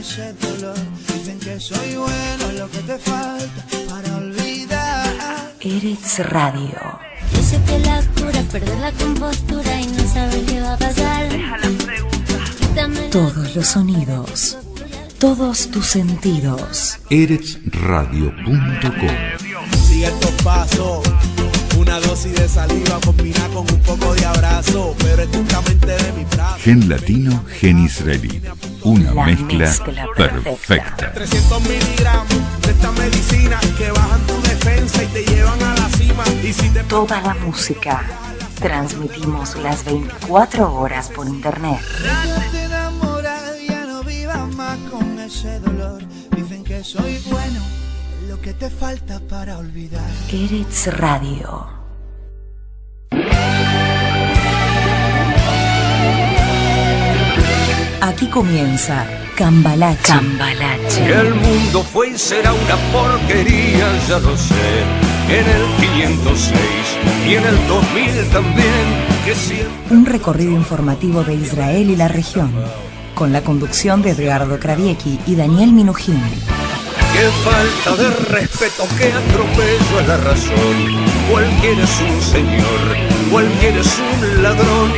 ese dolor. Dicen que soy bueno, lo que te falta para olvidar. Eretz Radio. Yo sé que la cura es perder la compostura y no saber qué va a pasar. Deja las preguntas. Todos los sonidos, todos tus sentidos. EretzRadio.com. Sigue estos pasos, una dosis de saliva combina con un poco de abrazo, pero estrictamente de mi brazo. Gen latino, gen israelí. Una La mezcla mezcla perfecta. 300 miligramos de esta medicina que bajan tu defensa y te llevan a la cima. Y si te Toda la música. Transmitimos las 24 horas por internet. no te enamoras, ya no vivas más con ese dolor. Dicen que soy bueno, es lo que te falta para olvidar. Eretz Radio. Aquí comienza Cambalache. Que Cambalache. el mundo fue y será una porquería, ya lo sé. En el 506 y en el 2000 también, que siempre... Un recorrido informativo de Israel y la región. Con la conducción de Edgardo Kraviecki y Daniel Minujín. Qué falta de respeto, qué atropello a la razón. Cualquiera es un señor, cualquiera es un ladrón.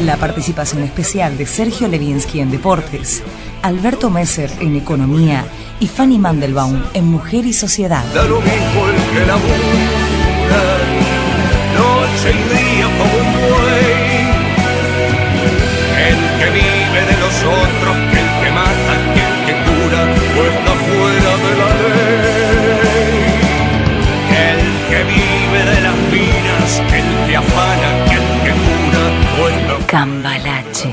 La participación especial de Sergio Levinsky en Deportes, Alberto Messer en Economía y Fanny Mandelbaum en Mujer y Sociedad. Da lo mismo el que labura, noche y día como un buey. El que vive de los otros, que el que mata, que el que cura, o está fuera de la ley. El que vive de las minas, el que afana, que el que cura, o está... Cambalache.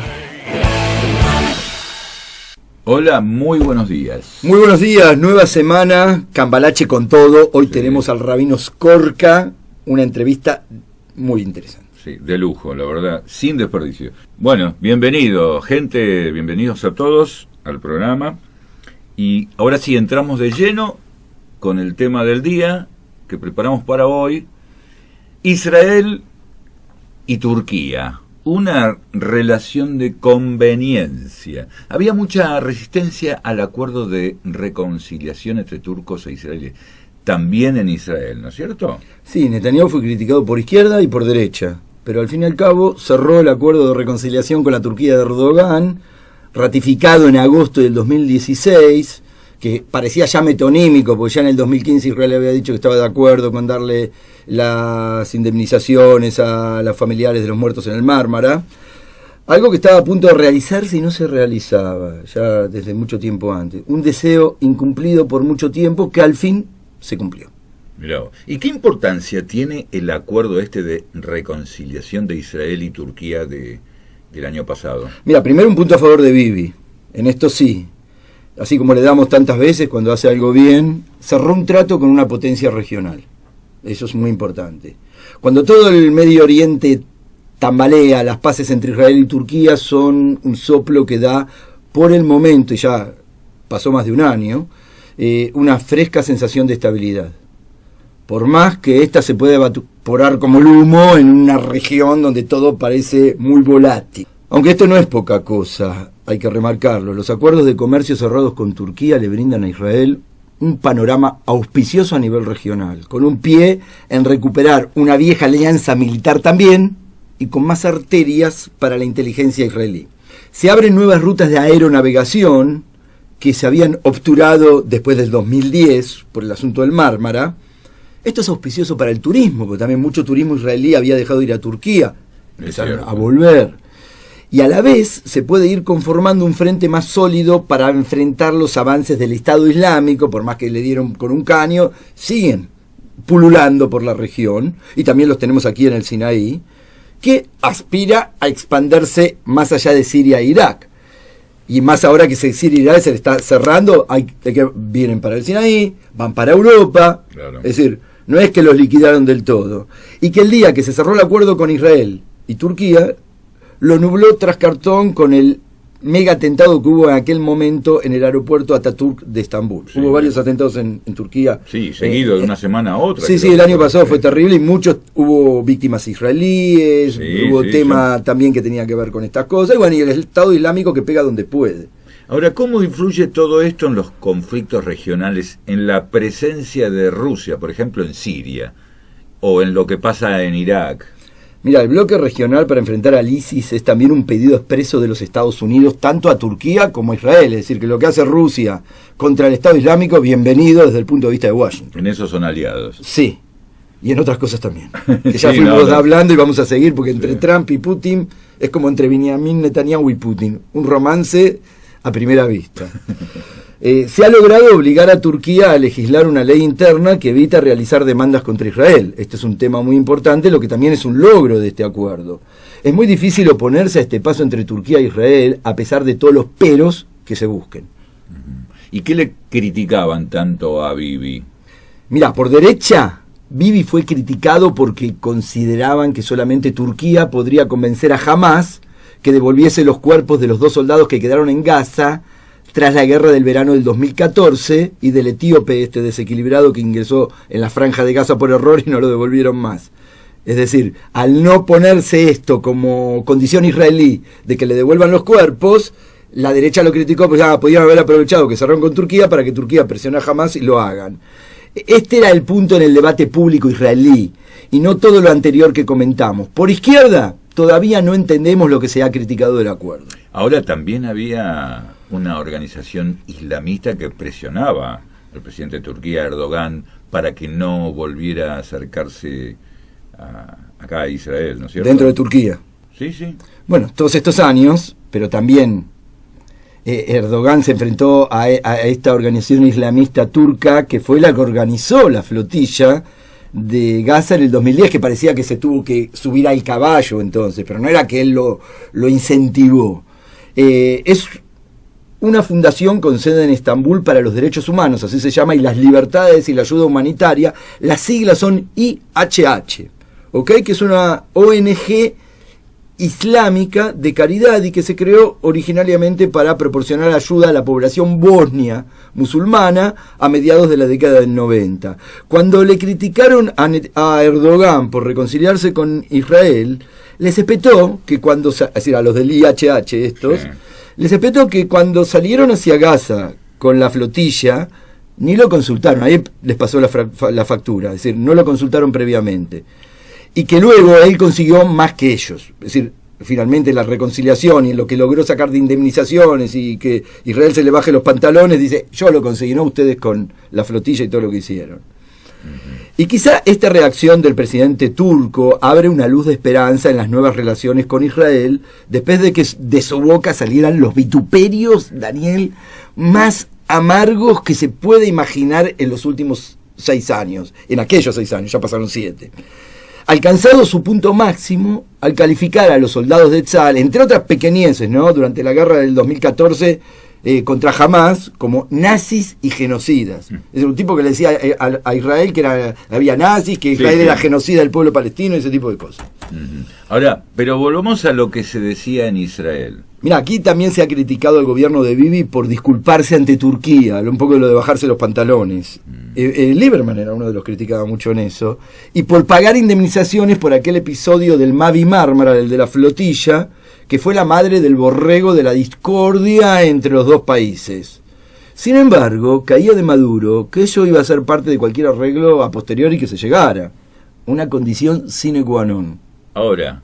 Hola, muy buenos días. Muy buenos días, nueva semana, Cambalache con todo. Hoy tenemos al Rabino Skorka, una entrevista muy interesante. Sí, de lujo, la verdad, sin desperdicio. Bueno, bienvenido, gente, bienvenidos a todos al programa. Y ahora sí, entramos de lleno con el tema del día que preparamos para hoy. Israel y Turquía. Una relación de conveniencia. Había mucha resistencia al acuerdo de reconciliación entre turcos e israelíes. También en Israel, ¿no es cierto? Sí, Netanyahu fue criticado por izquierda y por derecha, pero al fin y al cabo cerró el acuerdo de reconciliación con la Turquía de Erdogan, ratificado en agosto del 2016, que parecía ya metonímico, porque ya en el 2015 Israel había dicho que estaba de acuerdo con darle las indemnizaciones a los familiares de los muertos en el Mármara, algo que estaba a punto de realizarse y no se realizaba ya desde mucho tiempo antes. Un deseo incumplido por mucho tiempo que al fin se cumplió. Mirá, ¿y qué importancia tiene el acuerdo este de reconciliación de Israel y Turquía del año pasado? Mira, primero un punto a favor de Bibi, en esto sí. Así como le damos tantas veces cuando hace algo bien, cerró un trato con una potencia regional. Eso es muy importante. Cuando todo el Medio Oriente tambalea, las paces entre Israel y Turquía son un soplo que da, por el momento, y ya pasó más de un año, una fresca sensación de estabilidad. Por más que ésta se pueda evaporar como el humo en una región donde todo parece muy volátil. Aunque esto no es poca cosa, hay que remarcarlo. Los acuerdos de comercio cerrados con Turquía le brindan a Israel un panorama auspicioso a nivel regional, con un pie en recuperar una vieja alianza militar también y con más arterias para la inteligencia israelí. Se abren nuevas rutas de aeronavegación que se habían obturado después del 2010 por el asunto del Mármara. Esto es auspicioso para el turismo, porque también mucho turismo israelí había dejado de ir a Turquía, empezaron a volver. Y a la vez se puede ir conformando un frente más sólido para enfrentar los avances del Estado Islámico, por más que le dieron con un caño, siguen pululando por la región, y también los tenemos aquí en el Sinaí, que aspira a expandirse más allá de Siria e Irak. Y más ahora que Siria e Irak se le está cerrando, hay que vienen para el Sinaí, van para Europa, claro. Es decir, no es que los liquidaron del todo. Y que el día que se cerró el acuerdo con Israel y Turquía, lo nubló tras cartón con el mega atentado que hubo en aquel momento en el aeropuerto Ataturk de Estambul. Sí, hubo varios atentados en Turquía. Sí, seguido de una semana a otra. Sí, el año pasado fue terrible y hubo víctimas israelíes, hubo tema también que tenía que ver con estas cosas. Y bueno, y el Estado Islámico que pega donde puede. Ahora, ¿cómo influye todo esto en los conflictos regionales, en la presencia de Rusia, por ejemplo, en Siria, o en lo que pasa en Irak? Mira, el bloque regional para enfrentar al ISIS es también un pedido expreso de los Estados Unidos, tanto a Turquía como a Israel. Es decir, que lo que hace Rusia contra el Estado Islámico, bienvenido desde el punto de vista de Washington. En eso son aliados. Sí, y en otras cosas también. Que ya Sí, fuimos hablando y vamos a seguir, porque entre Trump y Putin es como entre Benjamin Netanyahu y Putin. Un romance a primera vista. Se ha logrado obligar a Turquía a legislar una ley interna que evita realizar demandas contra Israel. Este es un tema muy importante, lo que también es un logro de este acuerdo. Es muy difícil oponerse a este paso entre Turquía e Israel, a pesar de todos los peros que se busquen. ¿Y qué le criticaban tanto a Bibi? Mira, por derecha, Bibi fue criticado porque consideraban que solamente Turquía podría convencer a Hamás que devolviese los cuerpos de los 2 soldados que quedaron en Gaza tras la guerra del verano del 2014 y del etíope desequilibrado que ingresó en la franja de Gaza por error y no lo devolvieron más. Es decir, al no ponerse esto como condición israelí de que le devuelvan los cuerpos, la derecha lo criticó, pues podían haber aprovechado que cerraron con Turquía para que Turquía presione a Hamás y lo hagan. Este era el punto en el debate público israelí y no todo lo anterior que comentamos. Por izquierda, todavía no entendemos lo que se ha criticado del acuerdo. Ahora también había una organización islamista que presionaba al presidente de Turquía, Erdogan, para que no volviera a acercarse acá a Israel, ¿no es cierto? Dentro de Turquía. Sí, sí. Bueno, todos estos años, pero también Erdogan se enfrentó a esta organización islamista turca que fue la que organizó la flotilla de Gaza en el 2010, que parecía que se tuvo que subir al caballo entonces, pero no era que él lo incentivó. Es una fundación con sede en Estambul para los derechos humanos, así se llama, y las libertades y la ayuda humanitaria. Las siglas son IHH, ¿ok? Que es una ONG islámica de caridad y que se creó originariamente para proporcionar ayuda a la población bosnia musulmana a mediados de la década del 90. Cuando le criticaron a Erdogan por reconciliarse con Israel, les espetó que cuando, es decir, a los del IHH estos, les espetó que cuando salieron hacia Gaza con la flotilla, ni lo consultaron, ahí les pasó la factura, es decir, no lo consultaron previamente. Y que luego él consiguió más que ellos. Es decir, finalmente la reconciliación y lo que logró sacar de indemnizaciones y que Israel se le baje los pantalones, dice, yo lo conseguí, no ustedes con la flotilla y todo lo que hicieron. Y quizá esta reacción del presidente turco abre una luz de esperanza en las nuevas relaciones con Israel, después de que de su boca salieran los vituperios, Daniel, más amargos que se puede imaginar en los últimos 6 años. En aquellos 6 años, ya pasaron 7. Alcanzado su punto máximo al calificar a los soldados de Tzal, entre otras pequeñeces, ¿no?, durante la guerra del 2014 contra Hamás, como nazis y genocidas. Es un tipo que le decía a Israel que había nazis, que Israel era genocida del pueblo palestino y ese tipo de cosas. Ahora, pero volvamos a lo que se decía en Israel. Mira, aquí también se ha criticado al gobierno de Bibi por disculparse ante Turquía, un poco de lo de bajarse los pantalones. Lieberman era uno de los que criticaba mucho en eso, y por pagar indemnizaciones por aquel episodio del Mavi Marmara, el de la flotilla, que fue la madre del borrego de la discordia entre los dos países. Sin embargo, caía de Maduro que eso iba a ser parte de cualquier arreglo a posteriori que se llegara, una condición sine qua non. Ahora,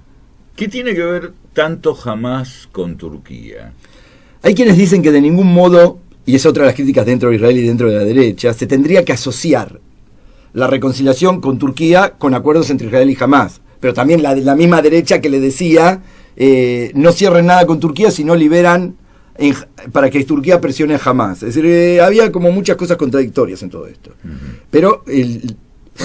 ¿qué tiene que ver tanto Hamás con Turquía? Hay quienes dicen que de ningún modo, y es otra de las críticas dentro de Israel y dentro de la derecha, se tendría que asociar la reconciliación con Turquía con acuerdos entre Israel y Hamás, pero también la misma derecha que le decía no cierren nada con Turquía si no liberan para que Turquía presione a Hamás. Es decir, había como muchas cosas contradictorias en todo esto. Pero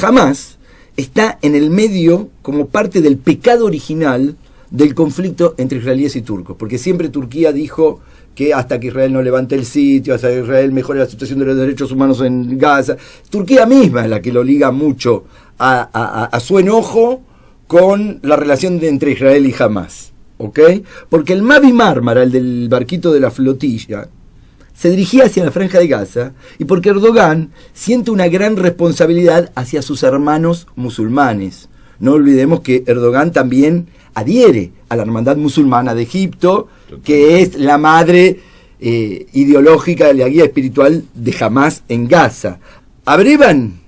Hamás está en el medio como parte del pecado original del conflicto entre israelíes y turcos, porque siempre Turquía dijo que hasta que Israel no levante el sitio, hasta que Israel mejore la situación de los derechos humanos en Gaza, Turquía misma es la que lo liga mucho a su enojo con la relación entre Israel y Hamás, ¿ok? Porque el Mavi Marmara, el del barquito de la flotilla, se dirigía hacia la franja de Gaza, y porque Erdogan siente una gran responsabilidad hacia sus hermanos musulmanes. No olvidemos que Erdogan también adhiere a la hermandad musulmana de Egipto, que es la madre ideológica, la guía espiritual de Hamás en Gaza. Abrevan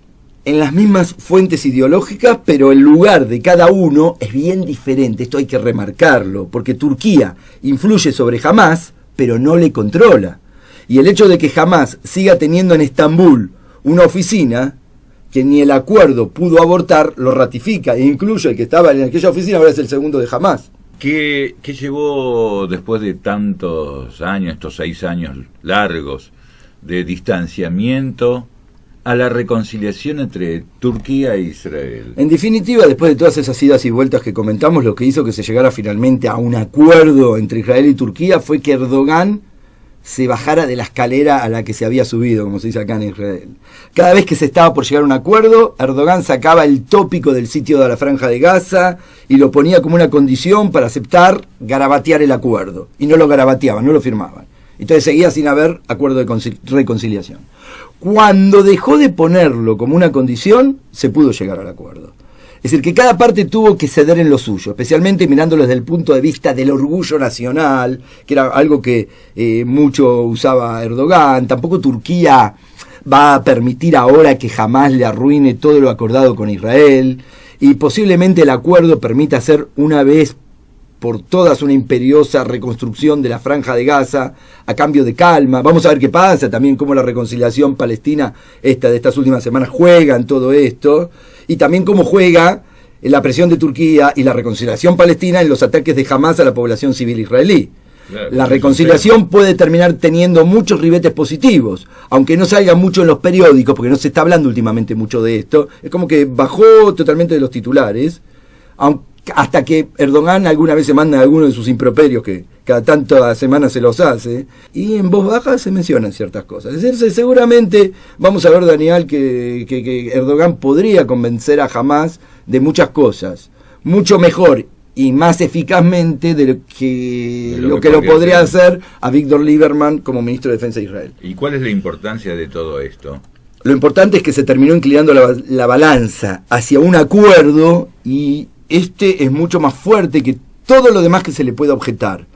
en las mismas fuentes ideológicas, pero el lugar de cada uno es bien diferente. Esto hay que remarcarlo, porque Turquía influye sobre Hamás, pero no le controla. Y el hecho de que Hamás siga teniendo en Estambul una oficina que ni el acuerdo pudo abortar, lo ratifica, e incluso el que estaba en aquella oficina ahora es el segundo de Hamás. ¿Qué llevó después de tantos años, estos 6 años largos de distanciamiento, a la reconciliación entre Turquía e Israel? En definitiva, después de todas esas idas y vueltas que comentamos, lo que hizo que se llegara finalmente a un acuerdo entre Israel y Turquía fue que Erdogan se bajara de la escalera a la que se había subido, como se dice acá en Israel. Cada vez que se estaba por llegar a un acuerdo, Erdogan sacaba el tópico del sitio de la Franja de Gaza y lo ponía como una condición para aceptar garabatear el acuerdo. Y no lo garabateaban, no lo firmaban. Entonces seguía sin haber acuerdo de reconciliación. Cuando dejó de ponerlo como una condición, se pudo llegar al acuerdo. Es decir, que cada parte tuvo que ceder en lo suyo, especialmente mirándolo desde el punto de vista del orgullo nacional, que era algo que mucho usaba Erdogan. Tampoco Turquía va a permitir ahora que jamás le arruine todo lo acordado con Israel, y posiblemente el acuerdo permita hacer una vez por todas una imperiosa reconstrucción de la Franja de Gaza a cambio de calma. Vamos a ver qué pasa, también cómo la reconciliación palestina de estas últimas semanas juega en todo esto, y también cómo juega la presión de Turquía y la reconciliación palestina en los ataques de Hamás a la población civil israelí. Claro, la reconciliación puede terminar teniendo muchos ribetes positivos, aunque no salga mucho en los periódicos, porque no se está hablando últimamente mucho de esto. Es como que bajó totalmente de los titulares, hasta que Erdogan alguna vez se manda alguno de sus improperios, que cada tantas semanas se los hace, y en voz baja se mencionan ciertas cosas. Es decir, seguramente vamos a ver, Daniel, que Erdogan podría convencer a Hamás de muchas cosas, mucho mejor y más eficazmente de lo que lo podría hacer a Víctor Lieberman como ministro de Defensa de Israel. ¿Y cuál es la importancia de todo esto? Lo importante es que se terminó inclinando la balanza hacia un acuerdo, y este es mucho más fuerte que todo lo demás que se le pueda objetar.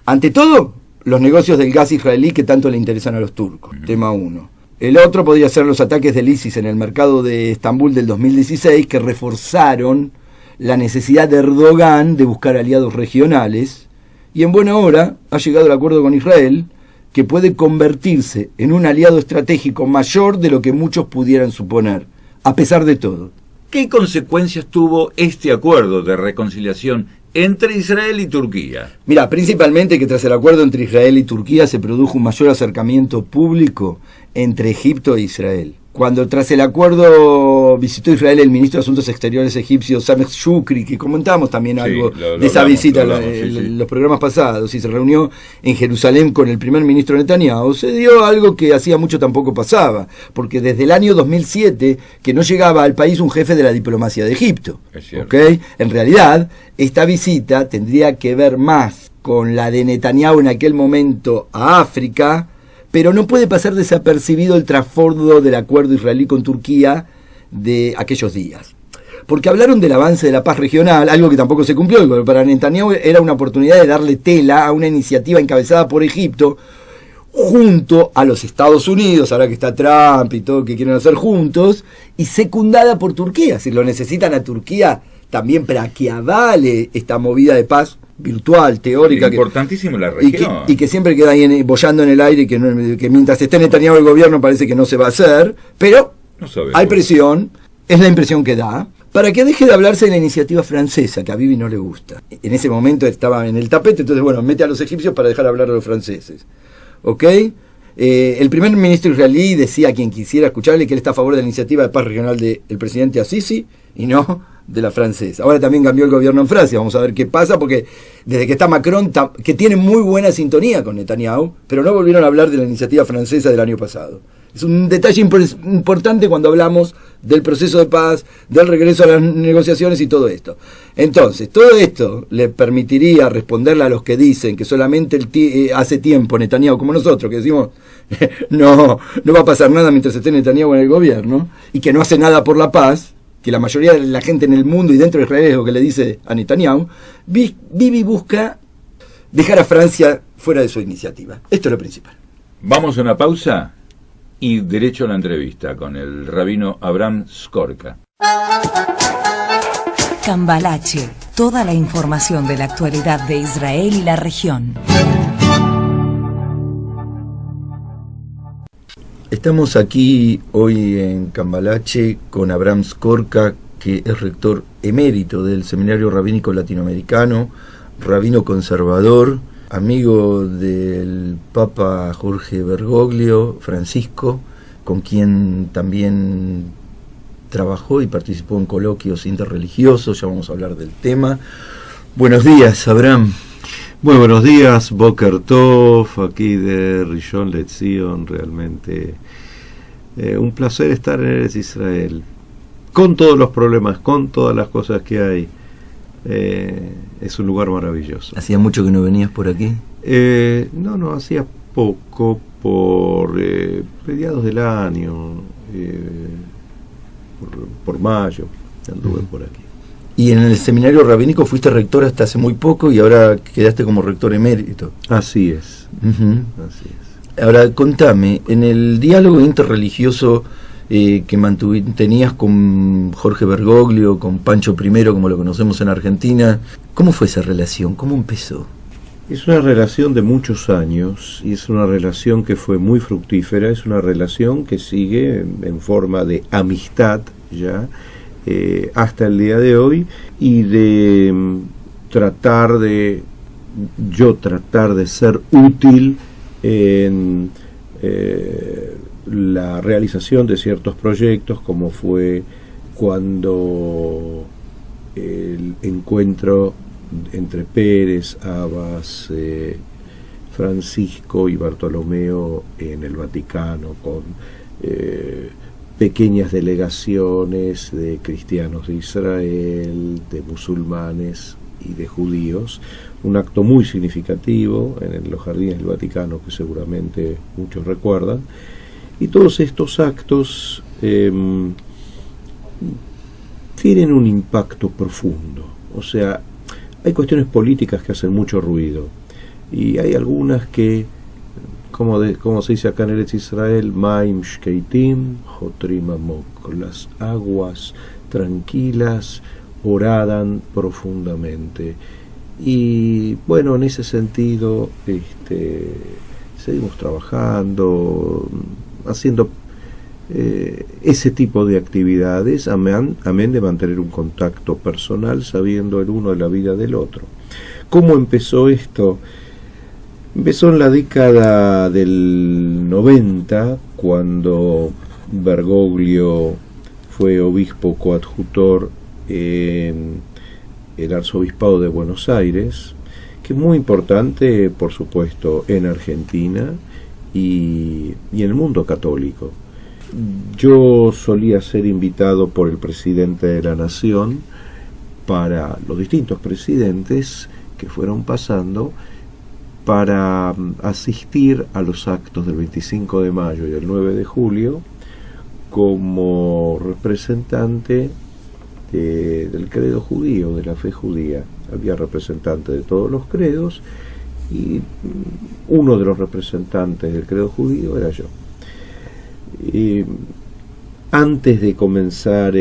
Ante todo, los negocios del gas israelí que tanto le interesan a los turcos, tema 1. El otro podría ser los ataques del ISIS en el mercado de Estambul del 2016, que reforzaron la necesidad de Erdogan de buscar aliados regionales, y en buena hora ha llegado el acuerdo con Israel, que puede convertirse en un aliado estratégico mayor de lo que muchos pudieran suponer, a pesar de todo. ¿Qué consecuencias tuvo este acuerdo de reconciliación entre Israel y Turquía? Mira, principalmente que tras el acuerdo entre Israel y Turquía se produjo un mayor acercamiento público entre Egipto e Israel. Cuando tras el acuerdo visitó Israel el ministro de Asuntos Exteriores egipcio Sameh Shukri, que comentamos también algo de esa visita en los programas pasados, y se reunió en Jerusalén con el primer ministro Netanyahu, se dio algo que hacía mucho tampoco pasaba, porque desde el año 2007 que no llegaba al país un jefe de la diplomacia de Egipto. ¿Okay? En realidad, esta visita tendría que ver más con la de Netanyahu en aquel momento a África, pero no puede pasar desapercibido el trasfondo del acuerdo israelí con Turquía de aquellos días. Porque hablaron del avance de la paz regional, algo que tampoco se cumplió, pero para Netanyahu era una oportunidad de darle tela a una iniciativa encabezada por Egipto junto a los Estados Unidos, ahora que está Trump y todo, que quieren hacer juntos, y secundada por Turquía. Si lo necesitan a Turquía también para que avale esta movida de paz virtual, teórica, importantísimo en la región, y que siempre queda ahí bollando en el aire, que mientras esté Netanyahu el gobierno parece que no se va a hacer, pero hay presión, es la impresión que da, para que deje de hablarse de la iniciativa francesa, que a Bibi no le gusta. En ese momento estaba en el tapete, entonces bueno, mete a los egipcios para dejar hablar a los franceses. ¿Ok? El primer ministro israelí decía a quien quisiera escucharle que él está a favor de la iniciativa de paz regional del presidente Assisi y no de la francesa. Ahora también cambió el gobierno en Francia, vamos a ver qué pasa, porque desde que está Macron, que tiene muy buena sintonía con Netanyahu, pero no volvieron a hablar de la iniciativa francesa del año pasado. Es un detalle importante cuando hablamos del proceso de paz, del regreso a las negociaciones y todo esto. Entonces, todo esto le permitiría responderle a los que dicen que solamente hace tiempo Netanyahu, como nosotros, que decimos no va a pasar nada mientras esté Netanyahu en el gobierno, y que no hace nada por la paz, que la mayoría de la gente en el mundo y dentro de Israel es lo que le dice a Netanyahu. Bibi busca dejar a Francia fuera de su iniciativa. Esto es lo principal. Vamos a una pausa y derecho a la entrevista con el rabino Abraham Skorka. Cambalache, toda la información de la actualidad de Israel y la región. Estamos aquí hoy en Cambalache con Abraham Skorka, que es rector emérito del Seminario Rabínico Latinoamericano, rabino conservador, amigo del Papa Jorge Bergoglio, Francisco, con quien también trabajó y participó en coloquios interreligiosos. Ya vamos a hablar del tema. Buenos días, Abraham. Muy buenos días, Boker Tov, aquí de Rishon LeZion. Realmente un placer estar en Eretz Israel, con todos los problemas, con todas las cosas que hay. Es un lugar maravilloso. ¿Hacía mucho que no venías por aquí? No, hacía poco, por mediados del año, por mayo, anduve por aquí. Y en el seminario rabínico fuiste rector hasta hace muy poco y ahora quedaste como rector emérito. Así es. Así es. Ahora, contame, en el diálogo interreligioso que tenías con Jorge Bergoglio, con Pancho I, como lo conocemos en Argentina, ¿cómo fue esa relación? ¿Cómo empezó? Es una relación de muchos años y es una relación que fue muy fructífera, es una relación que sigue en forma de amistad ya hasta el día de hoy, y de tratar de ser útil en la realización de ciertos proyectos, como fue cuando el encuentro entre Pérez, Abbas, Francisco y Bartolomeo en el Vaticano, con pequeñas delegaciones de cristianos de Israel, de musulmanes y de judíos, un acto muy significativo en los jardines del Vaticano que seguramente muchos recuerdan. Y todos estos actos tienen un impacto profundo. O sea, hay cuestiones políticas que hacen mucho ruido y hay algunas que, como se dice acá en Eretz Israel, Maim Shkeitim Jotrim Amok, las aguas tranquilas oradan profundamente. Y bueno, en ese sentido seguimos trabajando, haciendo ese tipo de actividades, amén de mantener un contacto personal, sabiendo el uno de la vida del otro. ¿Cómo empezó esto? Empezó en la década del 90, cuando Bergoglio fue obispo coadjutor en el arzobispado de Buenos Aires, que es muy importante, por supuesto, en Argentina y en el mundo católico. Yo solía ser invitado por el presidente de la Nación para los distintos presidentes que fueron pasando para asistir a los actos del 25 de mayo y el 9 de julio como representante del credo judío, de la fe judía. Había representantes de todos los credos y uno de los representantes del credo judío era yo. Y antes de comenzar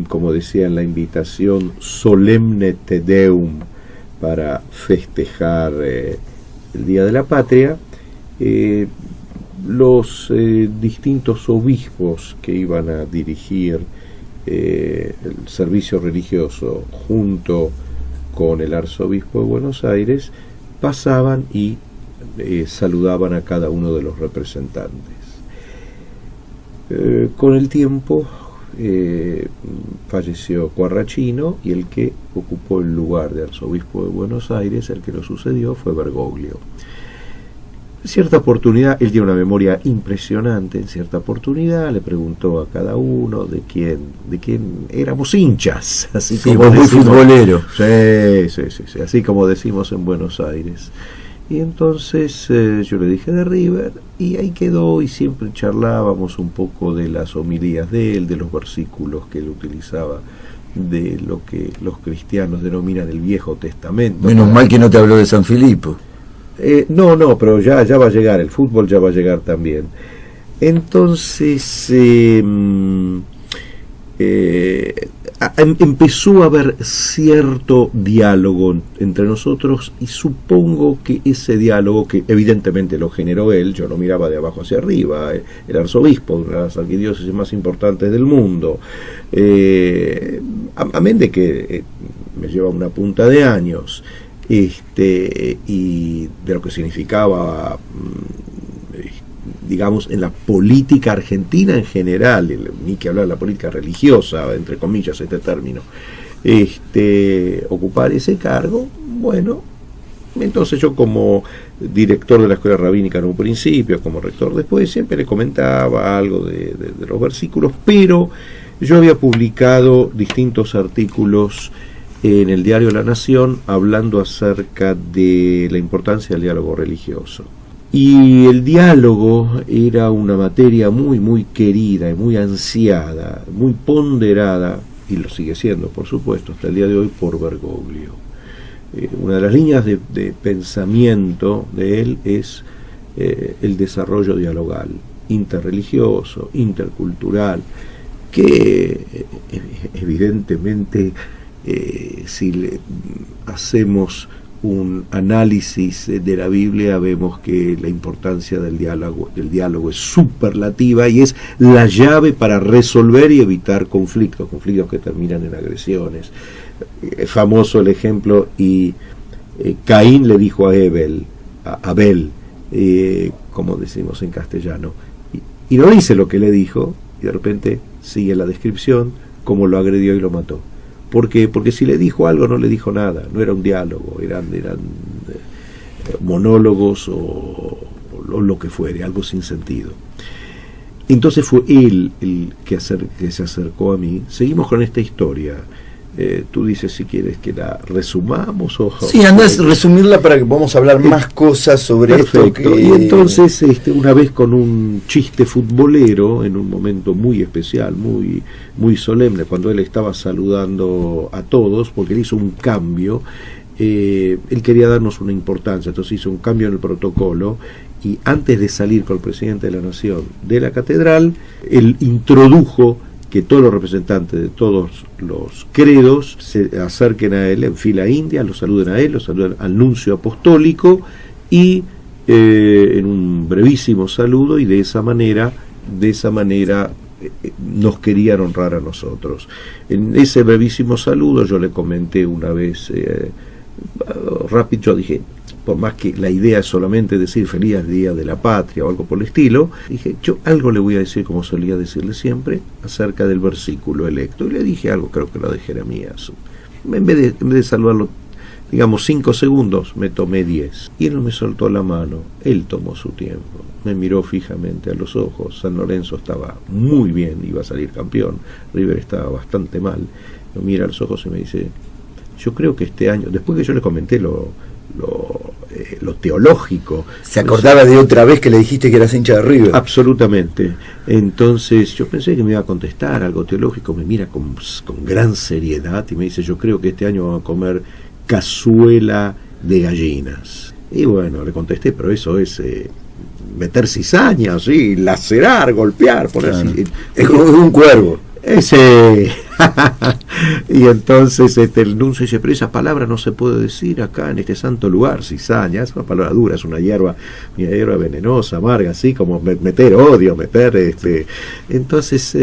como decía en la invitación, solemne Te Deum para festejar el Día de la Patria, los distintos obispos que iban a dirigir el servicio religioso junto con el arzobispo de Buenos Aires pasaban y saludaban a cada uno de los representantes. Con el tiempo falleció Quarrachino y el que ocupó el lugar de arzobispo de Buenos Aires, el que lo sucedió, fue Bergoglio. En cierta oportunidad, él tiene una memoria impresionante, en cierta oportunidad le preguntó a cada uno de quién éramos hinchas, así Sí, como muy decimos, futbolero. sí, así como decimos en Buenos Aires. Y entonces yo le dije de River, y ahí quedó, y siempre charlábamos un poco de las homilías de él, de los versículos que él utilizaba, de lo que los cristianos denominan el Viejo Testamento. Menos mal que no te habló de San Filipo. No, pero ya va a llegar, el fútbol ya va a llegar también. Entonces empezó a haber cierto diálogo entre nosotros, y supongo que ese diálogo, que evidentemente lo generó él, yo lo miraba de abajo hacia arriba, el arzobispo de una de las arquidiócesis más importantes del mundo, amén de que me lleva una punta de años, y de lo que significaba, digamos, en la política argentina en general, ni que hablar de la política religiosa, entre comillas este término, ocupar ese cargo. Bueno, entonces yo, como director de la escuela rabínica en un principio, como rector después, siempre le comentaba algo de los versículos, pero yo había publicado distintos artículos en el diario La Nación hablando acerca de la importancia del diálogo religioso. Y el diálogo era una materia muy, muy querida y muy ansiada, muy ponderada, y lo sigue siendo, por supuesto, hasta el día de hoy, por Bergoglio. Una de las líneas de pensamiento de él es el desarrollo dialogal, interreligioso, intercultural, que evidentemente, si hacemos un análisis de la Biblia, vemos que la importancia del diálogo es superlativa, y es la llave para resolver y evitar conflictos que terminan en agresiones. Es famoso el ejemplo, y Caín le dijo a Abel, como decimos en castellano, y no dice lo que le dijo, y de repente sigue la descripción, cómo lo agredió y lo mató. ¿Por qué? Porque si le dijo algo, no le dijo nada, no era un diálogo, eran monólogos o lo que fuere, algo sin sentido. Entonces fue él el que se acercó a mí. Seguimos con esta historia. Tú dices si quieres que la resumamos o... Sí, andás a resumirla para que podamos hablar más cosas sobre perfecto. Esto. Y entonces, una vez, con un chiste futbolero, en un momento muy especial, muy, muy solemne, cuando él estaba saludando a todos, porque él hizo un cambio, él quería darnos una importancia, entonces hizo un cambio en el protocolo, y antes de salir con el presidente de la Nación de la catedral, él introdujo que todos los representantes de todos los credos se acerquen a él en fila india, lo saluden a él, lo saluden al nuncio apostólico, y en un brevísimo saludo, y de esa manera nos querían honrar a nosotros. En ese brevísimo saludo yo le comenté una vez, rápido, yo dije, por más que la idea es solamente decir feliz día de la patria o algo por el estilo, dije, yo algo le voy a decir, como solía decirle siempre, acerca del versículo electo. Y le dije algo, creo que lo de Jeremías. En vez de saludarlo, digamos, 5 segundos, me tomé 10. Y él no me soltó la mano, él tomó su tiempo. Me miró fijamente a los ojos. San Lorenzo estaba muy bien, iba a salir campeón. River estaba bastante mal. Me mira a los ojos y me dice, yo creo que este año, después que yo le comenté lo teológico. ¿Se acordaba de otra vez que le dijiste que eras hincha de River? Absolutamente. Entonces yo pensé que me iba a contestar algo teológico. Me mira con gran seriedad y me dice, yo creo que este año vamos a comer cazuela de gallinas. Y bueno, le contesté, pero eso es meter cizaña, ¿sí? Lacerar, golpear, poner claro. Es como un cuervo. Ese. Y entonces el nuncio dice, pero esa palabra no se puede decir acá en este santo lugar. Cizaña es una palabra dura, es una hierba venenosa, amarga, así como meter odio, entonces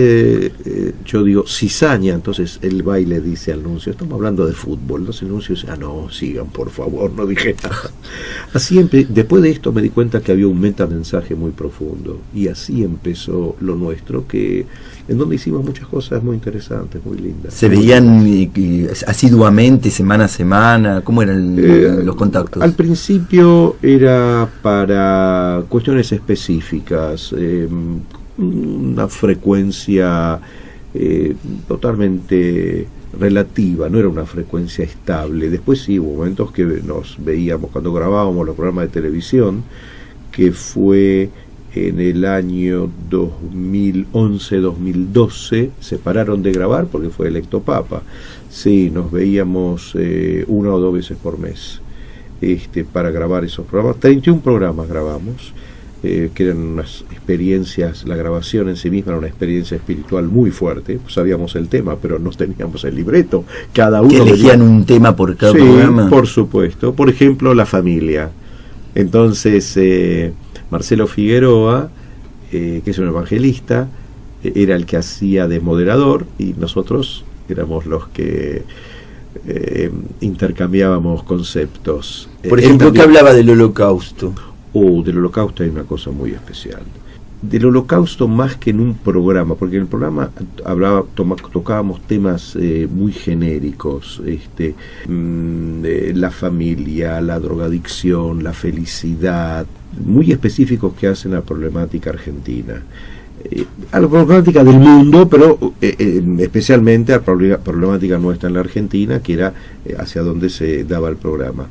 yo digo cizaña. Entonces él va y le dice al nuncio, estamos hablando de fútbol. Entonces el nuncio dice, no, sigan por favor, no dije nada. Así después de esto me di cuenta que había un metamensaje muy profundo, y así empezó lo nuestro, en donde hicimos muchas cosas muy interesantes, muy lindas. ¿Se veían asiduamente, semana a semana? ¿Cómo eran los contactos? Al principio era para cuestiones específicas, una frecuencia totalmente relativa, no era una frecuencia estable. Después sí, hubo momentos que nos veíamos cuando grabábamos los programas de televisión, que fue en el año 2011-2012, se pararon de grabar porque fue electo Papa. Sí, nos veíamos 1 o 2 veces por mes. para grabar esos programas. 31 programas grabamos, que eran unas experiencias, la grabación en sí misma era una experiencia espiritual muy fuerte. Sabíamos el tema, pero no teníamos el libreto. Cada uno ¿Que elegían un tema por cada programa? Por supuesto. Por ejemplo, la familia. Entonces, Marcelo Figueroa, que es un evangelista, era el que hacía de moderador, y nosotros éramos los que intercambiábamos conceptos. Por ejemplo, ¿qué hablaba del Holocausto? Del Holocausto hay una cosa muy especial. Del Holocausto más que en un programa, porque en el programa tocábamos temas muy genéricos, la familia, la drogadicción, la felicidad, muy específicos que hacen a la problemática argentina. A la problemática del mundo, pero especialmente a la problemática nuestra en la Argentina, que era hacia donde se daba el programa.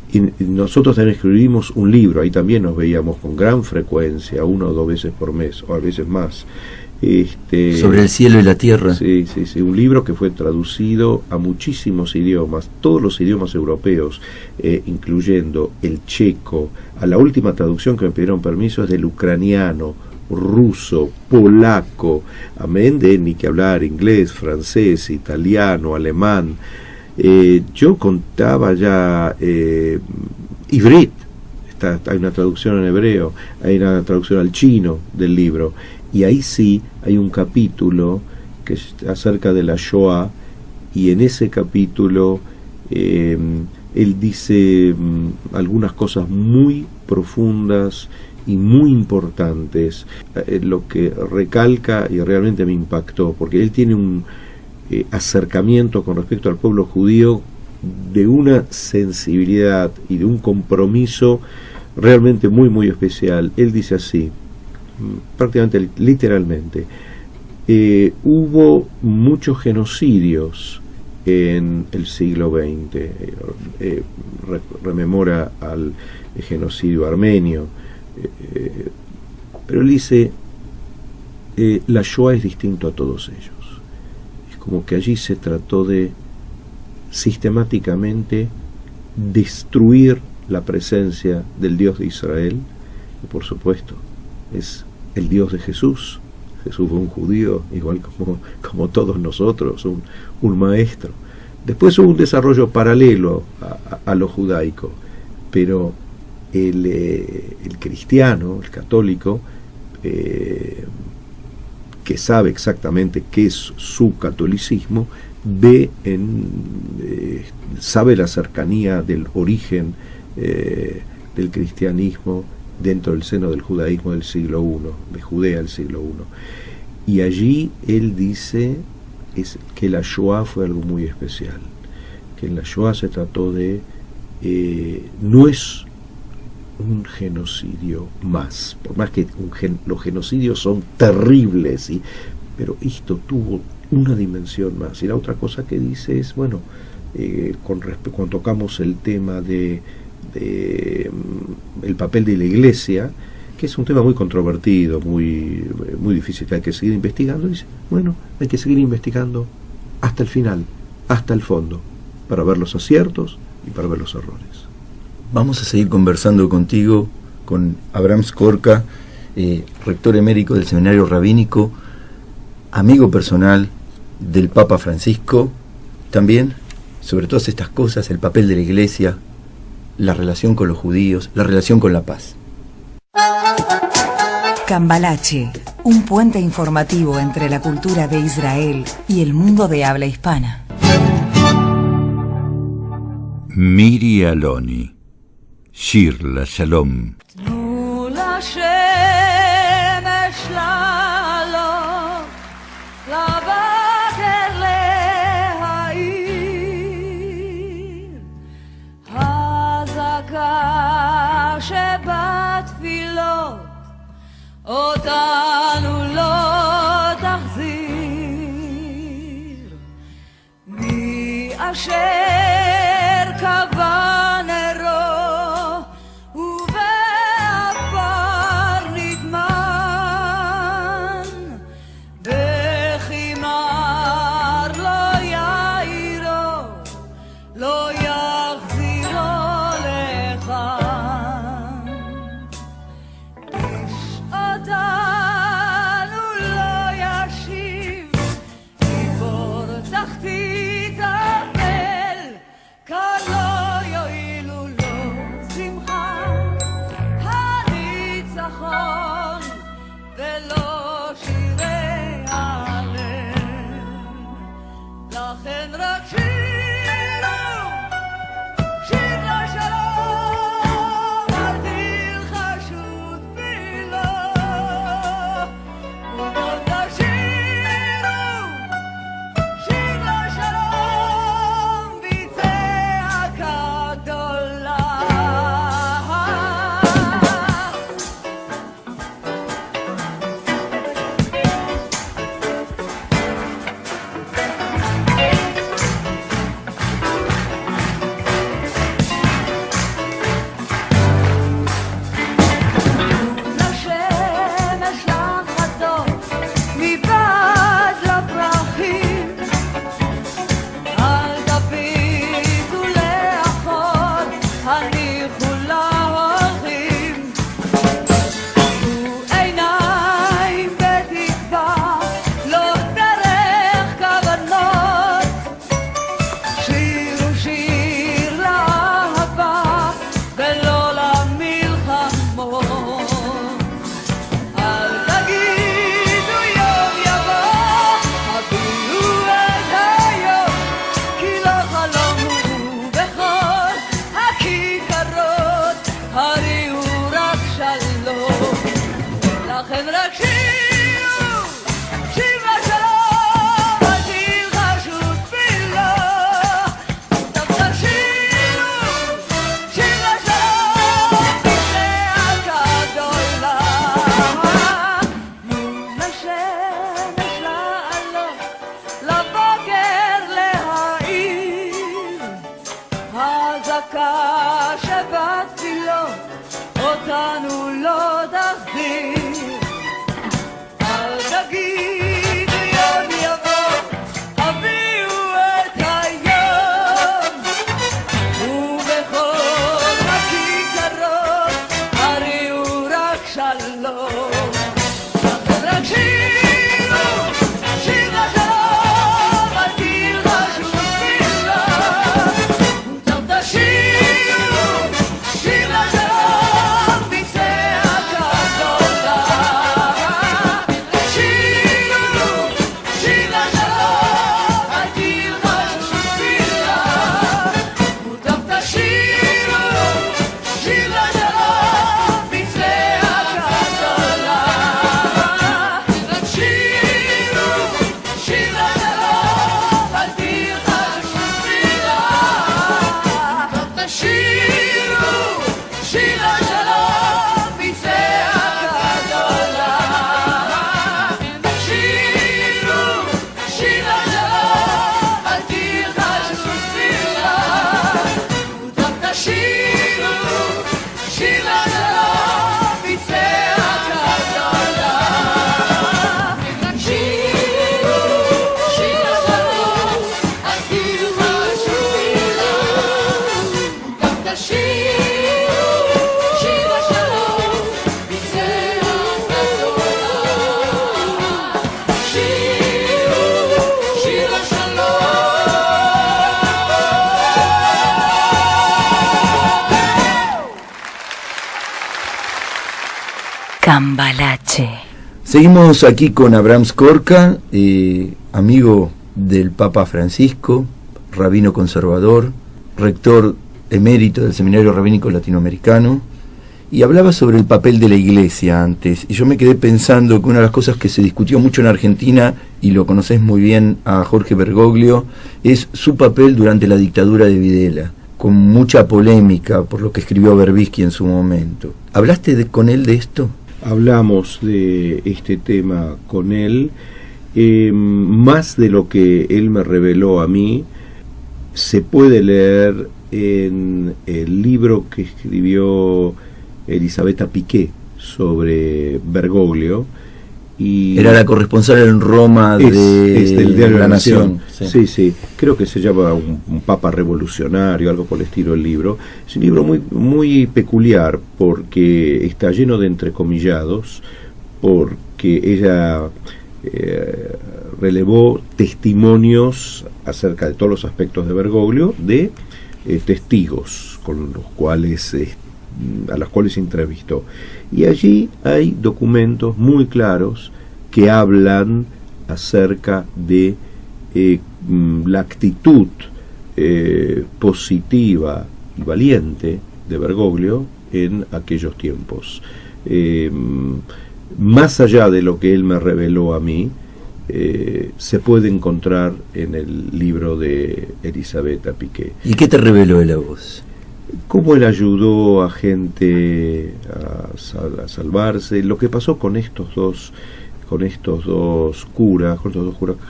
Y nosotros también escribimos un libro, ahí también nos veíamos con gran frecuencia, 1 o 2 veces por mes, o a veces más. Sobre el cielo y la tierra. Sí, un libro que fue traducido a muchísimos idiomas, todos los idiomas europeos, incluyendo el checo. A la última traducción que me pidieron permiso es del ucraniano, ruso, polaco, amén, de ni que hablar inglés, francés, italiano, alemán. Yo contaba ya Ivrit, hay una traducción en hebreo, hay una traducción al chino del libro, y ahí sí hay un capítulo que es acerca de la Shoah, y en ese capítulo él dice algunas cosas muy profundas y muy importantes, lo que recalca y realmente me impactó, porque él tiene un acercamiento con respecto al pueblo judío de una sensibilidad y de un compromiso realmente muy muy especial. Él dice así, prácticamente literalmente, hubo muchos genocidios en el siglo XX, rememora al genocidio armenio, pero él dice, la Shoah es distinto a todos ellos. Como que allí se trató de sistemáticamente destruir la presencia del Dios de Israel, y por supuesto es el Dios de Jesús. Jesús fue un judío, igual como todos nosotros, un maestro. Después hubo un desarrollo paralelo a lo judaico, pero el cristiano, el católico, que sabe exactamente qué es su catolicismo, sabe la cercanía del origen del cristianismo dentro del seno del judaísmo del siglo I, de Judea del siglo I. Y allí él dice que la Shoah fue algo muy especial, que en la Shoah se trató de, no es un genocidio más, por más que los genocidios son terribles, pero esto tuvo una dimensión más. Y la otra cosa que dice es, bueno, cuando tocamos el tema de el papel de la Iglesia, que es un tema muy controvertido, muy difícil, que hay que seguir investigando, dice, bueno, hay que seguir investigando hasta el final, hasta el fondo, para ver los aciertos y para ver los errores. Vamos a seguir conversando contigo, con Abraham Skorka, rector emérito del Seminario Rabínico, amigo personal del Papa Francisco, también sobre todas estas cosas, el papel de la Iglesia, la relación con los judíos, la relación con la paz. Cambalache, un puente informativo entre la cultura de Israel y el mundo de habla hispana. Miri Aloni, Shir la Shalom. אותנו לא תחזיר מי אשר קבע נרו ובעפר נטמן בכימר לא יאירו לא יחזירו Cambalache. Seguimos aquí con Abraham Skorka, amigo del Papa Francisco, rabino conservador, rector emérito del Seminario Rabínico Latinoamericano, y hablaba sobre el papel de la Iglesia antes, y yo me quedé pensando que una de las cosas que se discutió mucho en Argentina, y lo conocés muy bien a Jorge Bergoglio, es su papel durante la dictadura de Videla, con mucha polémica por lo que escribió Berbisky en su momento. ¿Hablaste con él de esto? Hablamos de este tema con él, más de lo que él me reveló a mí, se puede leer en el libro que escribió Elisabetta Piqué sobre Bergoglio. Y era la corresponsal en Roma del diario La Nación. Sí, creo que se llama un Papa Revolucionario, algo por el estilo del libro. Es un libro muy, muy peculiar porque está lleno de entrecomillados, porque ella relevó testimonios acerca de todos los aspectos de Bergoglio de testigos con los cuales a los cuales entrevistó. Y allí hay documentos muy claros que hablan acerca de la actitud positiva y valiente de Bergoglio en aquellos tiempos. Más allá de lo que él me reveló a mí, se puede encontrar en el libro de Elisabetta Piqué. ¿Y qué te reveló él a vos? Cómo él ayudó a gente a salvarse, lo que pasó con estos dos curas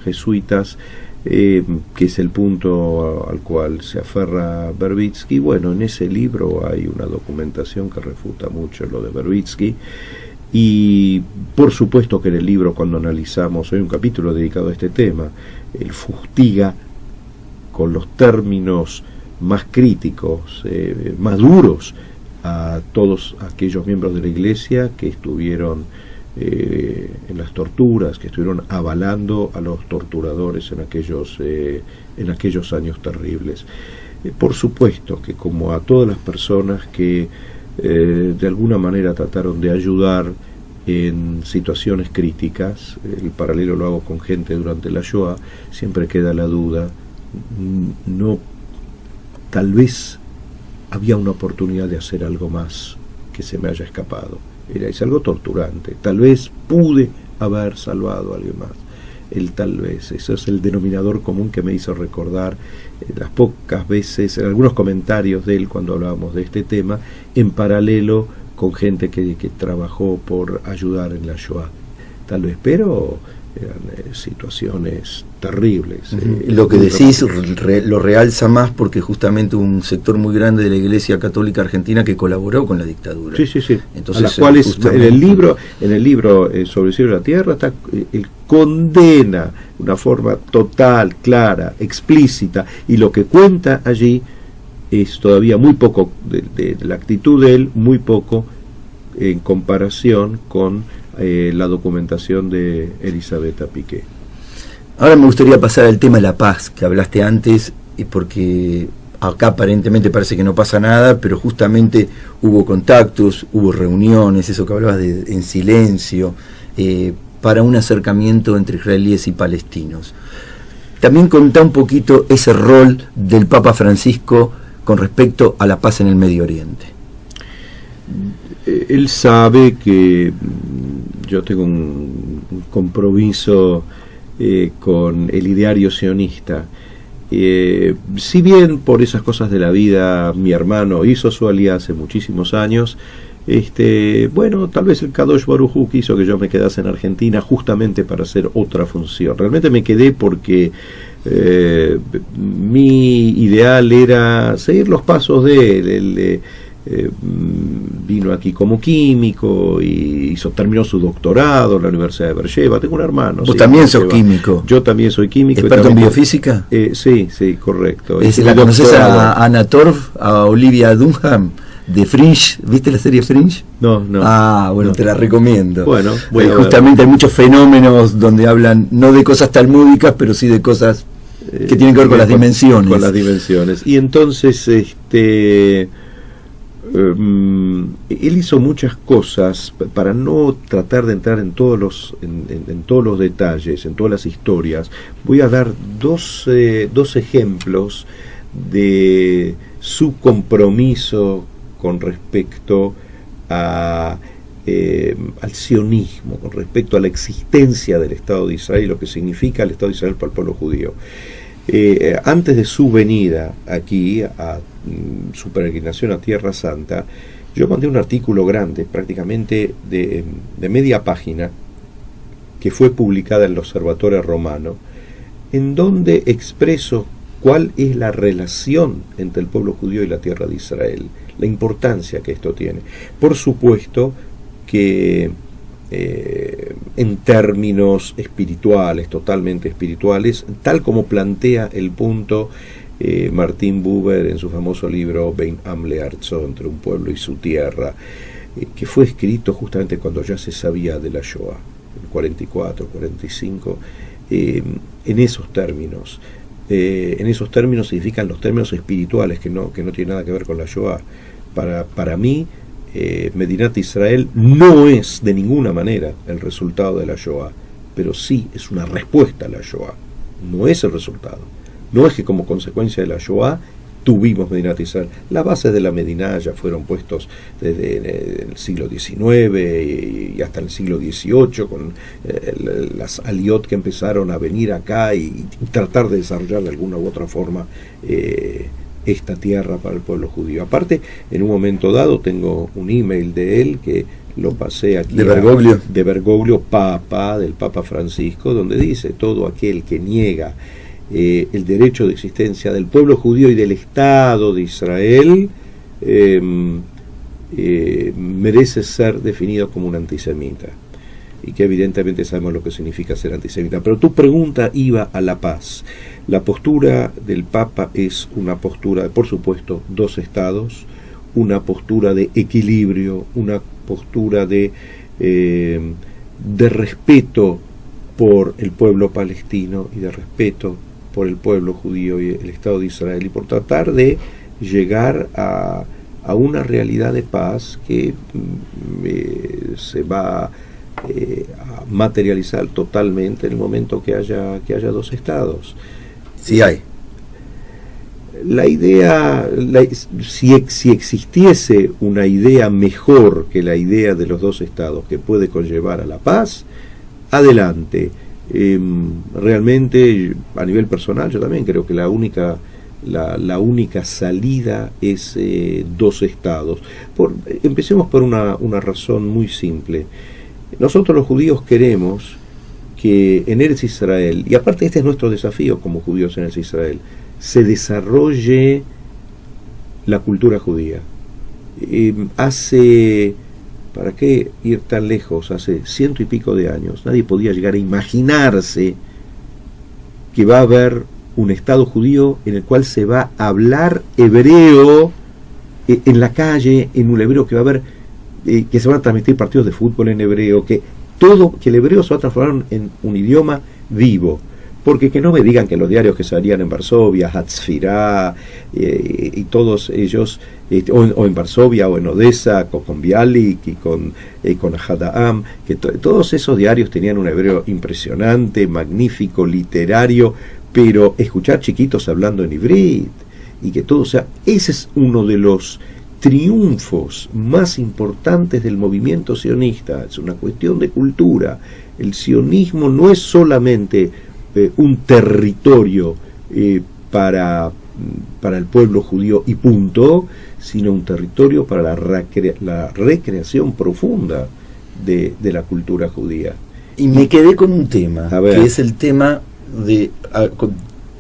jesuitas, que es el punto al cual se aferra Berbisky. Bueno, en ese libro hay una documentación que refuta mucho lo de Berbisky, y por supuesto que en el libro, cuando analizamos, hay un capítulo dedicado a este tema, él fustiga con los términos más críticos, más duros, a todos aquellos miembros de la Iglesia que estuvieron en las torturas, que estuvieron avalando a los torturadores en aquellos años terribles. Por supuesto que, como a todas las personas que de alguna manera trataron de ayudar en situaciones críticas, el paralelo lo hago con gente durante la Shoah, siempre queda la duda, tal vez había una oportunidad de hacer algo más que se me haya escapado. Es algo torturante. Tal vez pude haber salvado a alguien más. El tal vez, eso es el denominador común que me hizo recordar las pocas veces, en algunos comentarios de él cuando hablábamos de este tema, en paralelo con gente que trabajó por ayudar en la Shoah. Tal vez, pero eran situaciones terribles. Lo que decís lo realza más porque justamente un sector muy grande de la Iglesia Católica Argentina que colaboró con la dictadura. Sí. Entonces, a las cuales en el libro sobre el cielo y la tierra está, él condena de una forma total, clara, explícita, y lo que cuenta allí es todavía muy poco de la actitud de él, muy poco en comparación con la documentación de Elisabetta Piqué. Ahora me gustaría pasar al tema de la paz que hablaste antes, y porque acá aparentemente parece que no pasa nada, pero justamente hubo contactos, hubo reuniones, eso que hablabas en silencio, para un acercamiento entre israelíes y palestinos. También contá un poquito ese rol del Papa Francisco con respecto a la paz en el Medio Oriente. Él sabe que yo tengo un compromiso con el ideario sionista. Si bien por esas cosas de la vida mi hermano hizo su alía hace muchísimos años, bueno, tal vez el Kadosh Baruj Hu quiso que yo me quedase en Argentina justamente para hacer otra función. Realmente me quedé porque mi ideal era seguir los pasos de él. Vino aquí como químico y terminó su doctorado en la Universidad de Beersheba. Tengo un hermano. ¿Vos también sos químico? Yo también soy químico. ¿Experto en biofísica? Sí, correcto. ¿La conoces a Anna Torv, a Olivia Dunham, de Fringe? ¿Viste la serie Fringe? No. Bueno, te la recomiendo. Bueno, justamente hay muchos fenómenos donde hablan no de cosas talmúdicas, pero sí de cosas que tienen que ver con las dimensiones. Con las dimensiones. Y entonces, él hizo muchas cosas para no tratar de entrar en todos los detalles, en todas las historias. Voy a dar dos ejemplos de su compromiso con respecto al sionismo, con respecto a la existencia del Estado de Israel y lo que significa el Estado de Israel para el pueblo judío. Antes de su venida aquí, a su peregrinación a Tierra Santa, yo mandé un artículo grande, prácticamente de media página, que fue publicada en el Observatorio Romano, en donde expreso cuál es la relación entre el pueblo judío y la Tierra de Israel, la importancia que esto tiene. Por supuesto que en términos espirituales, totalmente espirituales, tal como plantea el punto Martin Buber en su famoso libro Bein Am Le'Artzo, entre un pueblo y su tierra, que fue escrito justamente cuando ya se sabía de la Shoah, en 44, 45, en esos términos. En esos términos significan los términos espirituales que no tienen nada que ver con la Shoah. Para mí, Medinat Israel no es de ninguna manera el resultado de la Shoah, pero sí es una respuesta a la Shoah, no es el resultado. No es que como consecuencia de la Shoah tuvimos Medinat Israel. Las bases de la Mediná ya fueron puestos desde el siglo XIX y hasta el siglo XVIII, con las aliot que empezaron a venir acá y tratar de desarrollar de alguna u otra forma esta tierra para el pueblo judío. Aparte, en un momento dado tengo un email de él que lo pasé aquí, de Bergoglio, Papa, del Papa Francisco, donde dice: todo aquel que niega el derecho de existencia del pueblo judío y del Estado de Israel merece ser definido como un antisemita, y que evidentemente sabemos lo que significa ser antisemita. Pero tu pregunta iba a la paz. La postura del Papa es una postura, por supuesto, dos estados, una postura de equilibrio, una postura de respeto por el pueblo palestino y de respeto por el pueblo judío y el Estado de Israel, y por tratar de llegar a una realidad de paz que se va a materializar totalmente en el momento que haya dos estados. Sí hay. La idea, si existiese una idea mejor que la idea de los dos estados que puede conllevar a la paz, adelante. Realmente, a nivel personal, yo también creo que la única salida es dos estados. Empecemos por una razón muy simple. Nosotros los judíos queremos que en Eretz Israel, y aparte este es nuestro desafío como judíos en Eretz Israel, se desarrolle la cultura judía. ¿Para qué ir tan lejos? Hace 100 y pico de años nadie podía llegar a imaginarse que va a haber un Estado judío en el cual se va a hablar hebreo en la calle, en un hebreo que va a haber, que se van a transmitir partidos de fútbol en hebreo, que el hebreo se va a transformar en un idioma vivo. Porque que no me digan que los diarios que salían en Varsovia, Hatzfirá, y todos ellos, o en Varsovia o en Odessa, con Bialik y con Hadaam, que todos esos diarios tenían un hebreo impresionante, magnífico, literario, pero escuchar chiquitos hablando en ivrit, y que todo, o sea, ese es uno de los triunfos más importantes del movimiento sionista. Es una cuestión de cultura. El sionismo no es solamente un territorio para el pueblo judío y punto, sino un territorio para la recreación profunda de la cultura judía. Y me quedé con un tema, que es el tema de,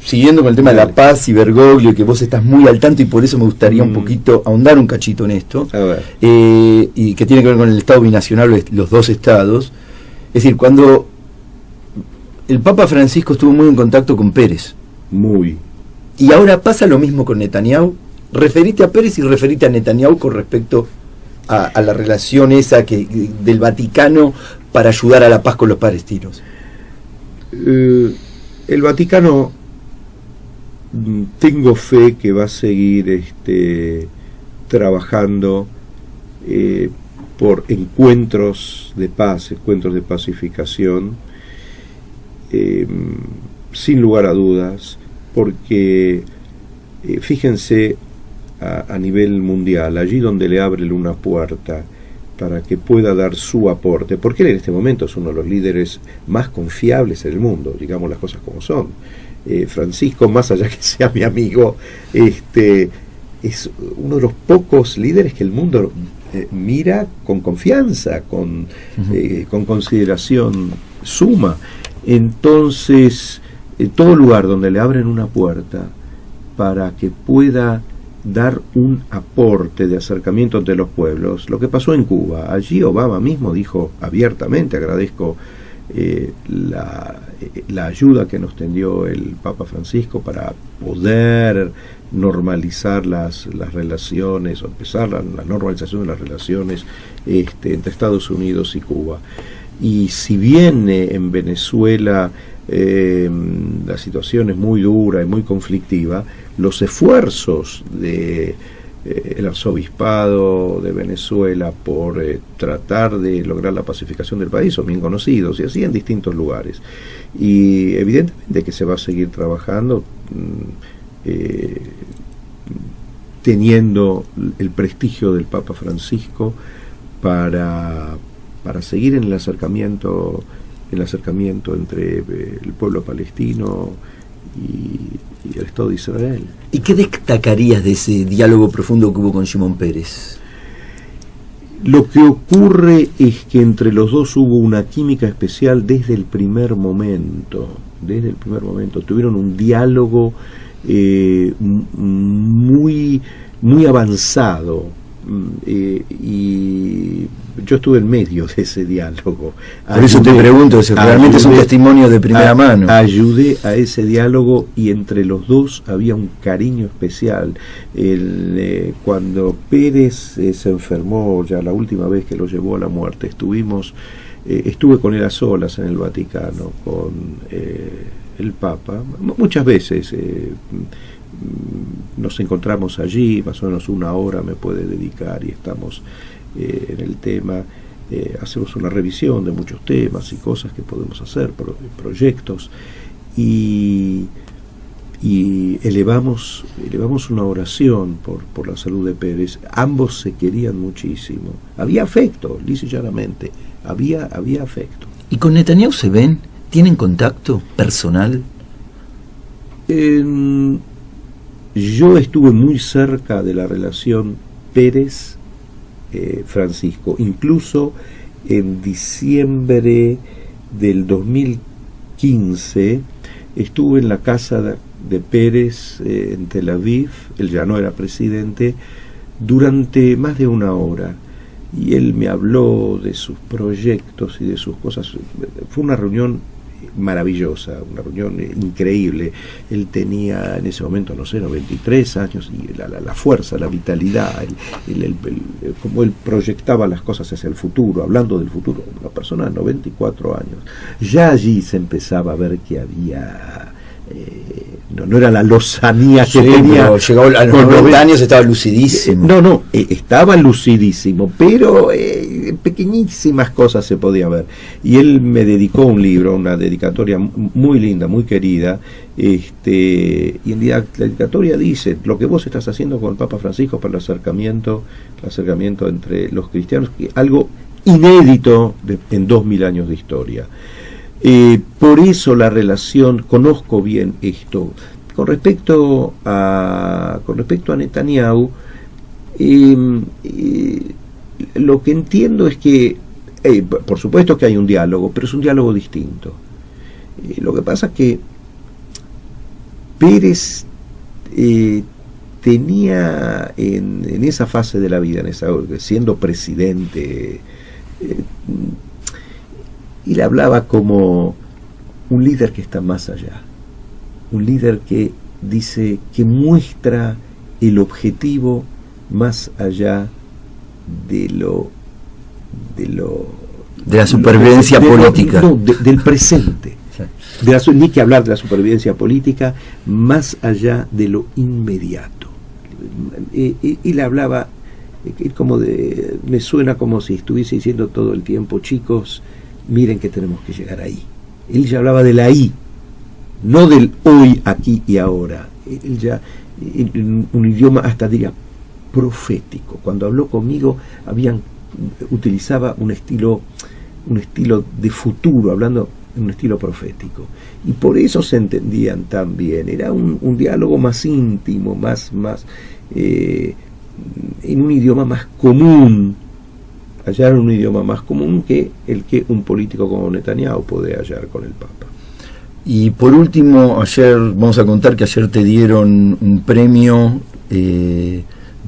siguiendo con el tema de la paz y Bergoglio, que vos estás muy al tanto, y por eso me gustaría un poquito ahondar un cachito en esto, y que tiene que ver con el Estado binacional, los dos estados. Es decir, cuando el Papa Francisco estuvo muy en contacto con Pérez. Muy. Y ahora pasa lo mismo con Netanyahu. Referite a Pérez y referite a Netanyahu con respecto a la relación esa del Vaticano para ayudar a la paz con los palestinos. El Vaticano, tengo fe que va a seguir trabajando por encuentros de paz, encuentros de pacificación, sin lugar a dudas, porque fíjense a nivel mundial, allí donde le abren una puerta para que pueda dar su aporte, porque él en este momento es uno de los líderes más confiables en el mundo, digamos las cosas como son. Francisco, más allá que sea mi amigo, es uno de los pocos líderes que el mundo mira con confianza, con consideración suma. Entonces, en todo lugar donde le abren una puerta para que pueda dar un aporte de acercamiento entre los pueblos, lo que pasó en Cuba, allí Obama mismo dijo abiertamente: agradezco la ayuda que nos tendió el Papa Francisco para poder normalizar las relaciones, o empezar la normalización de las relaciones entre Estados Unidos y Cuba. Y si bien en Venezuela la situación es muy dura y muy conflictiva, los esfuerzos de el arzobispado de Venezuela por tratar de lograr la pacificación del país son bien conocidos, y así en distintos lugares. Y evidentemente que se va a seguir trabajando teniendo el prestigio del Papa Francisco para seguir en el acercamiento entre el pueblo palestino y el Estado de Israel. ¿Y qué destacarías de ese diálogo profundo que hubo con Shimon Peres? Lo que ocurre es que entre los dos hubo una química especial desde el primer momento. Tuvieron un diálogo muy avanzado, y yo estuve en medio de ese diálogo. Por eso te pregunto, si realmente es un testimonio de primera mano. Ayudé a ese diálogo, y entre los dos había un cariño especial. Cuando Pérez se enfermó, ya la última vez que lo llevó a la muerte, estuve con él a solas en el Vaticano, con el Papa, muchas veces. Nos encontramos allí, más o menos una hora me puede dedicar, y estamos en el tema, hacemos una revisión de muchos temas y cosas que podemos hacer, proyectos, y y elevamos una oración por la salud de Pérez. Ambos se querían muchísimo. Había afecto, lisa y llanamente, había afecto. ¿Y con Netanyahu se ven? ¿Tienen contacto personal? Yo estuve muy cerca de la relación Pérez-Francisco, incluso en diciembre del 2015 estuve en la casa de Pérez en Tel Aviv. Él ya no era presidente, durante más de una hora, y él me habló de sus proyectos y de sus cosas. Fue una reunión maravillosa, una reunión increíble. Él tenía en ese momento, no sé, 93 años, y la fuerza, la vitalidad, como él proyectaba las cosas hacia el futuro, hablando del futuro, una persona de 94 años. Ya allí se empezaba a ver que había... no era la lozanía que tenía. Llegó a los 90 años, estaba lucidísimo. Estaba lucidísimo, pero pequeñísimas cosas se podía ver. Y él me dedicó un libro, una dedicatoria muy linda, muy querida, y en la dedicatoria dice: lo que vos estás haciendo con el Papa Francisco para el acercamiento entre los cristianos, algo inédito en 2000 años de historia. Por eso la relación, conozco bien esto. Con respecto a Netanyahu, lo que entiendo es que, por supuesto que hay un diálogo, pero es un diálogo distinto. Lo que pasa es que Pérez tenía en esa fase de la vida, siendo presidente, y le hablaba como un líder que está más allá, un líder que dice, que muestra el objetivo más allá de la supervivencia política, del presente, ni que hablar de la supervivencia política, más allá de lo inmediato. Y le hablaba como me suena como si estuviese diciendo todo el tiempo: chicos, miren que tenemos que llegar ahí. Él ya hablaba del ahí, no del hoy, aquí y ahora. Él ya, en un idioma hasta diría profético. Cuando habló conmigo utilizaba un estilo de futuro, hablando en un estilo profético. Y por eso se entendían tan bien. Era un diálogo más íntimo, más en un idioma más común. Hallar un idioma más común que el que un político como Netanyahu puede hallar con el Papa. Y por último, vamos a contar que ayer te dieron un premio de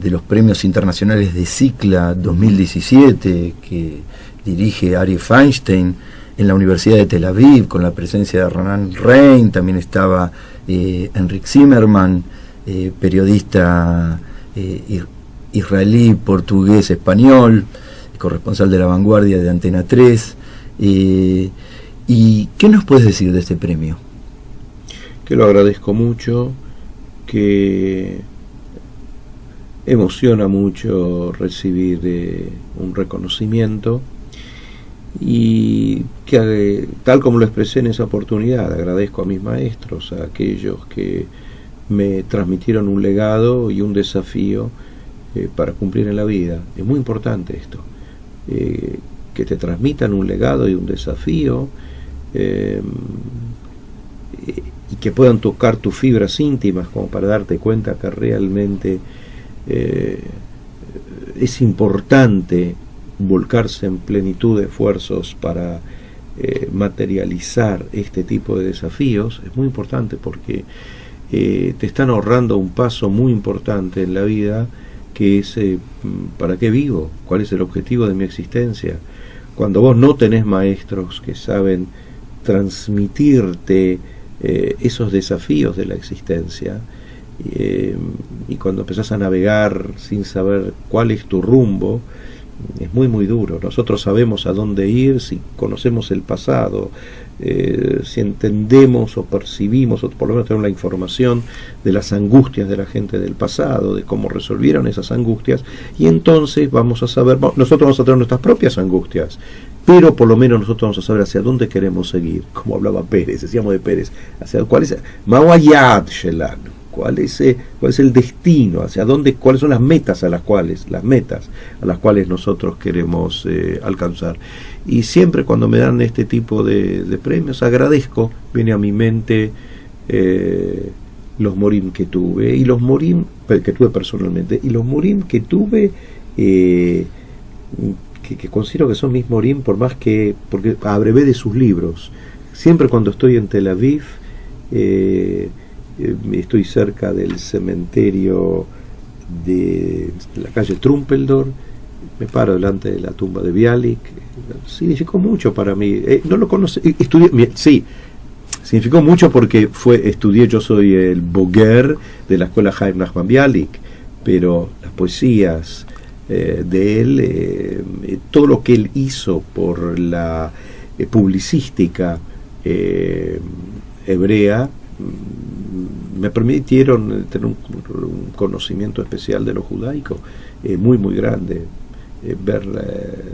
los premios internacionales de Cicla 2017, que dirige Ari Feinstein en la Universidad de Tel Aviv, con la presencia de Ronan Rein. También estaba Enric Zimmerman, periodista israelí, portugués, español, corresponsal de La Vanguardia de Antena 3. ¿Y qué nos puedes decir de este premio? Que lo agradezco mucho, que emociona mucho recibir un reconocimiento, y que, tal como lo expresé en esa oportunidad, agradezco a mis maestros, a aquellos que me transmitieron un legado y un desafío para cumplir en la vida. Es muy importante esto, que te transmitan un legado y un desafío, y que puedan tocar tus fibras íntimas, como para darte cuenta que realmente es importante volcarse en plenitud de esfuerzos para materializar este tipo de desafíos. Es muy importante porque te están ahorrando un paso muy importante en la vida, que es ¿para qué vivo? ¿Cuál es el objetivo de mi existencia? Cuando vos no tenés maestros que saben transmitirte esos desafíos de la existencia, y cuando empezás a navegar sin saber cuál es tu rumbo, es muy muy duro. Nosotros sabemos a dónde ir si conocemos el pasado, si entendemos o percibimos, o por lo menos tenemos la información de las angustias de la gente del pasado, de cómo resolvieron esas angustias, y entonces vamos a saber, nosotros vamos a tener nuestras propias angustias, pero por lo menos nosotros vamos a saber hacia dónde queremos seguir, como hablaba Pérez, decíamos de Pérez, hacia cuál es Mawayat Shelanu, cuál es el destino, hacia dónde, cuáles son las metas a las cuales nosotros queremos alcanzar. Y siempre cuando me dan este tipo de premios, agradezco, viene a mi mente los morim que tuve, y los morim que tuve personalmente, y los morim que tuve que considero que son mis morim, porque abrevé de sus libros. Siempre cuando estoy en Tel Aviv, estoy cerca del cementerio de la calle Trumpeldor, me paro delante de la tumba de Bialik. Significó mucho para mí. No lo conocí, estudié, sí, significó mucho porque estudié, yo soy el boguer de la escuela Haim Nachman Bialik, pero las poesías de él, todo lo que él hizo por la publicística hebrea, me permitieron tener un conocimiento especial de lo judaico muy muy grande, ver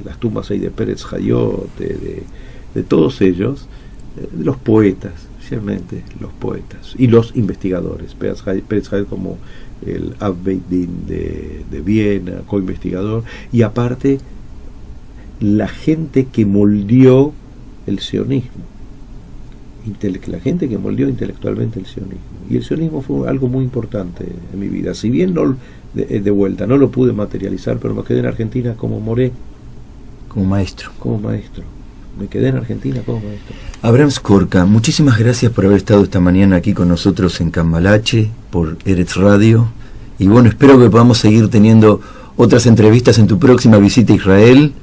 las tumbas ahí de Pérez Hayot, de todos ellos, de los poetas, especialmente los poetas y los investigadores. Pérez Hayot como el Av Beit Din de Viena, co-investigador, y aparte la gente que moldeó el sionismo, la gente que moldeó intelectualmente el sionismo. Y el sionismo fue algo muy importante en mi vida. Si bien de vuelta no lo pude materializar, pero me quedé en Argentina como moré. Como maestro. Me quedé en Argentina como maestro. Abraham Skorka, muchísimas gracias por haber estado esta mañana aquí con nosotros en Cambalache, por Eretz Radio. Y bueno, espero que podamos seguir teniendo otras entrevistas en tu próxima visita a Israel.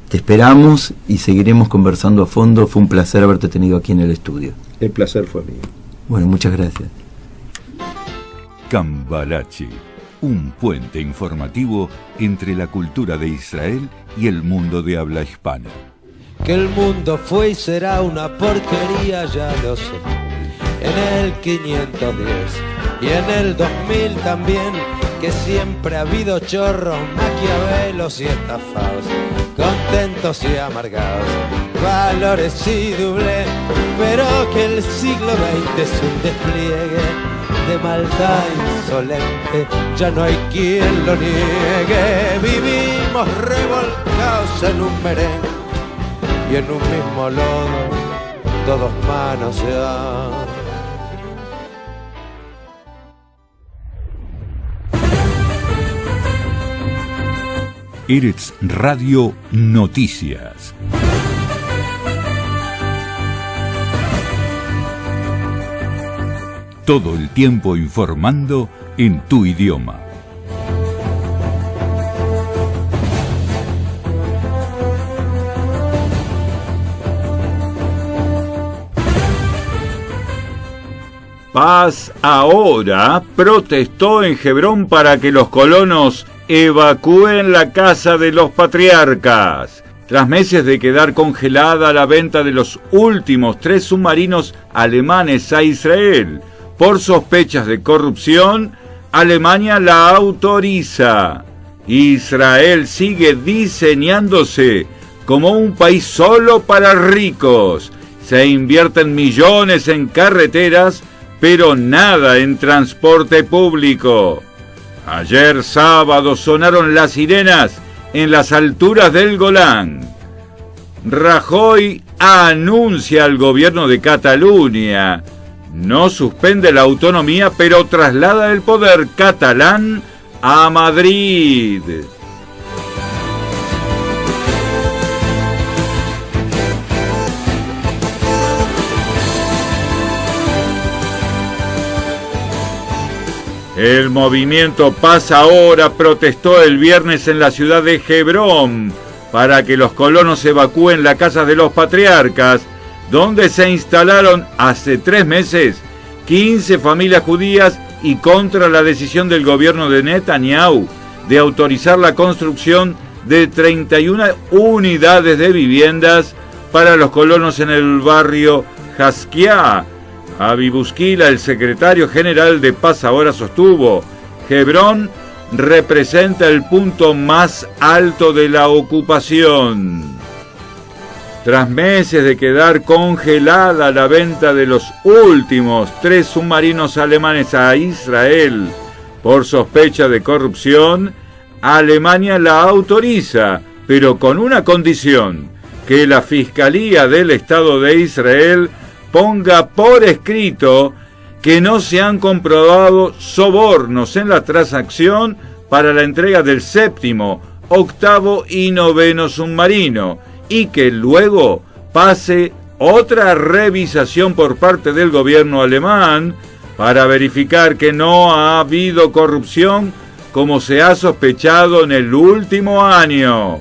Te esperamos y seguiremos conversando a fondo. Fue un placer haberte tenido aquí en el estudio. El placer fue mío. Bueno, muchas gracias. Cambalache, un puente informativo entre la cultura de Israel y el mundo de habla hispana. Que el mundo fue y será una porquería, ya lo sé. En el 510 y en el 2000 también, que siempre ha habido chorros, maquiavelos y estafados, contentos y amargados, valores y doble, pero que el siglo XX es un despliegue de maldad insolente, ya no hay quien lo niegue. Vivimos revolcados en un merengue y en un mismo lodo, todos manoseados. Eretz Radio Noticias. Todo el tiempo informando en tu idioma. Paz Ahora protestó en Hebrón para que los colonos evacúen la casa de los patriarcas. Tras meses de quedar congelada la venta de los últimos 3 submarinos alemanes a Israel por sospechas de corrupción, Alemania la autoriza. Israel sigue diseñándose como un país solo para ricos. Se invierten millones en carreteras, pero nada en transporte público. Ayer sábado sonaron las sirenas en las alturas del Golán. Rajoy anuncia al gobierno de Cataluña. No suspende la autonomía, pero traslada el poder catalán a Madrid. El movimiento Paz Ahora protestó el viernes en la ciudad de Hebrón para que los colonos evacúen la casa de los patriarcas, donde se instalaron hace 3 meses 15 familias judías, y contra la decisión del gobierno de Netanyahu de autorizar la construcción de 31 unidades de viviendas para los colonos en el barrio Haskia. Avi Busquila, el secretario general de Paz Ahora, sostuvo: Hebrón representa el punto más alto de la ocupación. Tras meses de quedar congelada la venta de los últimos 3 submarinos alemanes a Israel por sospecha de corrupción, Alemania la autoriza, pero con una condición: que la Fiscalía del Estado de Israel ponga por escrito que no se han comprobado sobornos en la transacción para la entrega del 7º, 8º y 9º submarino, y que luego pase otra revisación por parte del gobierno alemán para verificar que no ha habido corrupción como se ha sospechado en el último año.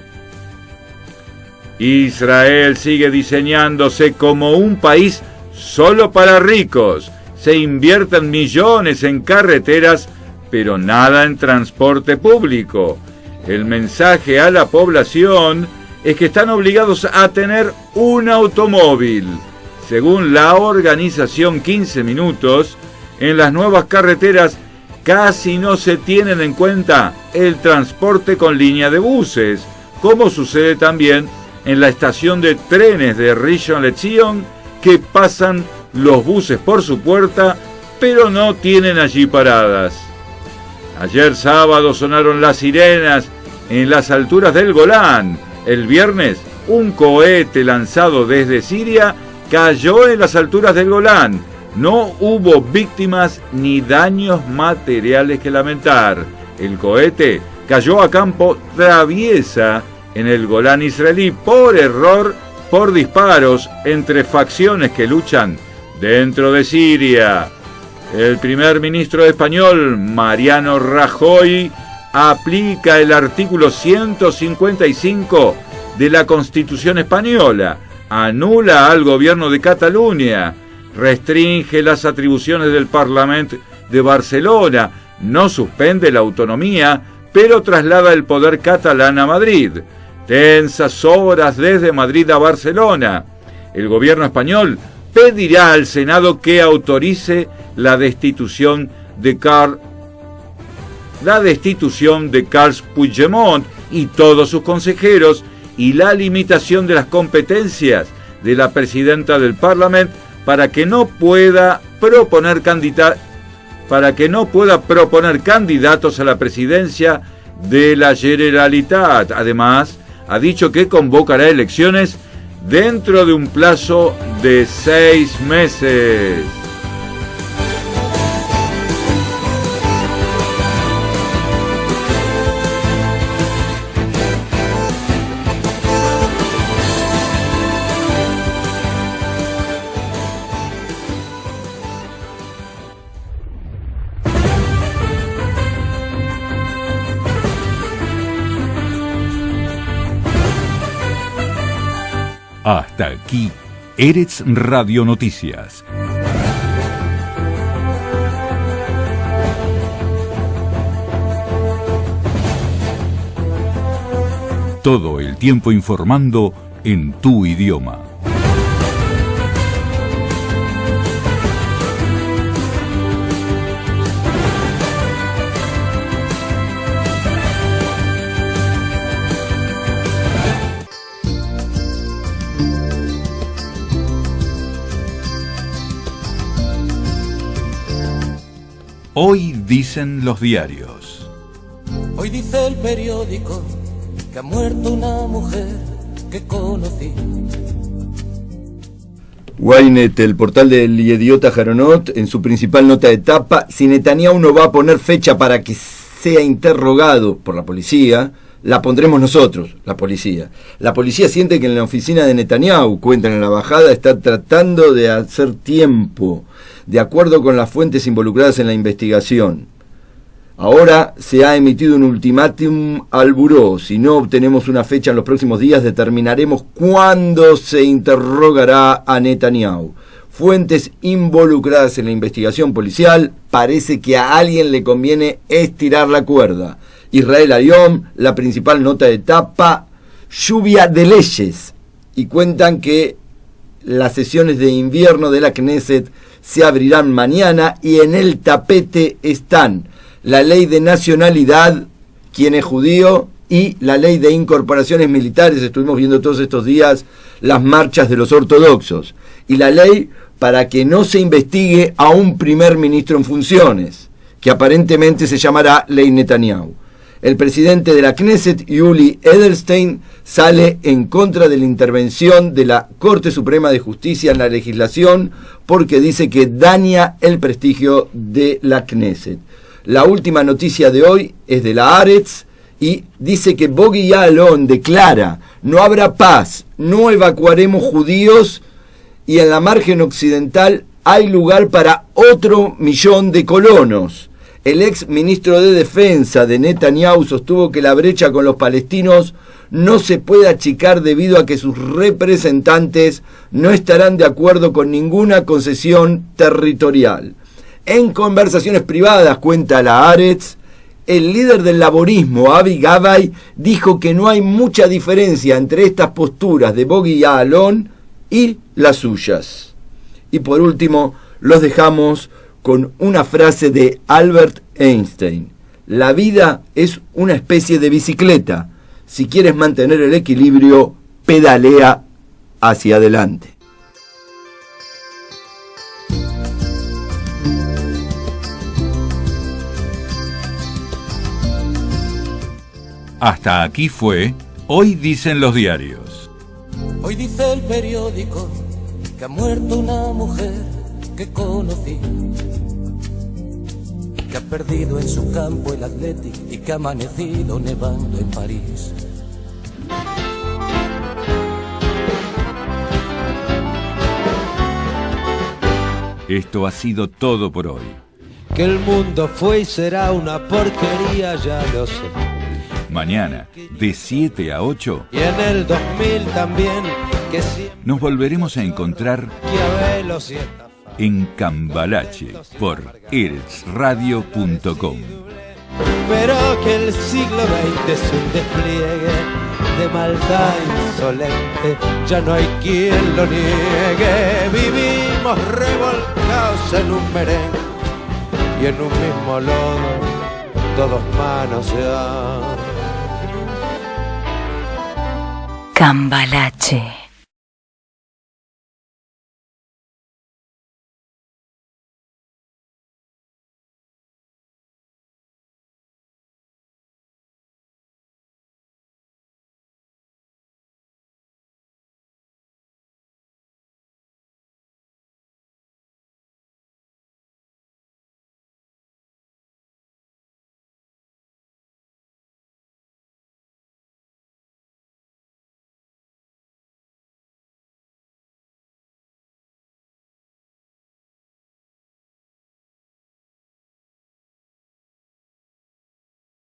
Israel sigue diseñándose como un país solo para ricos. Se invierten millones en carreteras, pero nada en transporte público. El mensaje a la población es que están obligados a tener un automóvil. Según la organización 15 Minutos, en las nuevas carreteras casi no se tienen en cuenta el transporte con línea de buses, como sucede también en la estación de trenes de Rishon LeZion, que pasan los buses por su puerta, pero no tienen allí paradas. Ayer sábado sonaron las sirenas en las alturas del Golán. El viernes, un cohete lanzado desde Siria cayó en las alturas del Golán. No hubo víctimas ni daños materiales que lamentar. El cohete cayó a campo traviesa en el Golán israelí por error, por disparos entre facciones que luchan dentro de Siria. El primer ministro español, Mariano Rajoy, aplica el artículo 155 de la Constitución española, anula al gobierno de Cataluña, restringe las atribuciones del Parlamento de Barcelona, no suspende la autonomía, pero traslada el poder catalán a Madrid. Tensas horas desde Madrid a Barcelona. El gobierno español pedirá al Senado que autorice la destitución de Carles Puigdemont y todos sus consejeros y la limitación de las competencias de la presidenta del Parlamento para que no pueda proponer candidatos a la presidencia de la Generalitat. Además, ha dicho que convocará elecciones dentro de un plazo de 6 meses. Hasta aquí, Eretz Radio Noticias. Todo el tiempo informando en tu idioma. Hoy dicen los diarios. Hoy dice el periódico que ha muerto una mujer que conocí. Ynet, el portal del Yediot Aharonot, en su principal nota de tapa: si Netanyahu no va a poner fecha para que sea interrogado por la policía, la pondremos nosotros, la policía. La policía siente que en la oficina de Netanyahu, cuentan en la embajada, está tratando de hacer tiempo, de acuerdo con las fuentes involucradas en la investigación. Ahora se ha emitido un ultimátum al buró. Si no obtenemos una fecha en los próximos días, determinaremos cuándo se interrogará a Netanyahu. Fuentes involucradas en la investigación policial: parece que a alguien le conviene estirar la cuerda. Israel Hayom, la principal nota de tapa: lluvia de leyes. Y cuentan que las sesiones de invierno de la Knesset se abrirán mañana y en el tapete están la ley de nacionalidad, quién es judío y la ley de incorporaciones militares. Estuvimos viendo todos estos días las marchas de los ortodoxos, y la ley para que no se investigue a un primer ministro en funciones, que aparentemente se llamará Ley Netanyahu. El presidente de la Knesset, Yuli Edelstein, sale en contra de la intervención de la Corte Suprema de Justicia en la legislación porque dice que daña el prestigio de la Knesset. La última noticia de hoy es de la Haaretz y dice que Bogi Ya'alon declara: no habrá paz, no evacuaremos judíos y en la margen occidental hay lugar para otro 1.000.000 de colonos. El ex ministro de Defensa de Netanyahu sostuvo que la brecha con los palestinos no se puede achicar debido a que sus representantes no estarán de acuerdo con ninguna concesión territorial. En conversaciones privadas, cuenta la Haaretz, el líder del laborismo, Avi Gabay, dijo que no hay mucha diferencia entre estas posturas de Bogi Ya'alon y las suyas. Y por último, los dejamos con una frase de Albert Einstein: la vida es una especie de bicicleta. Si quieres mantener el equilibrio, pedalea hacia adelante. Hasta aquí fue Hoy Dicen los Diarios. Hoy dice el periódico que ha muerto una mujer que conocí, que ha perdido en su campo el Athletic y que ha amanecido nevando en París. Esto ha sido todo por hoy. Que el mundo fue y será una porquería, ya lo sé. Mañana, de 7 a 8, Y en el 2000 también, que siempre nos volveremos a encontrar Maquiavelo sienta en Cambalache por eresradio.com. pero que el siglo XX es un despliegue de maldad insolente, ya no hay quien lo niegue. Vivimos revolcados en un merengue y en un mismo lodo todos manoseados. Cambalache.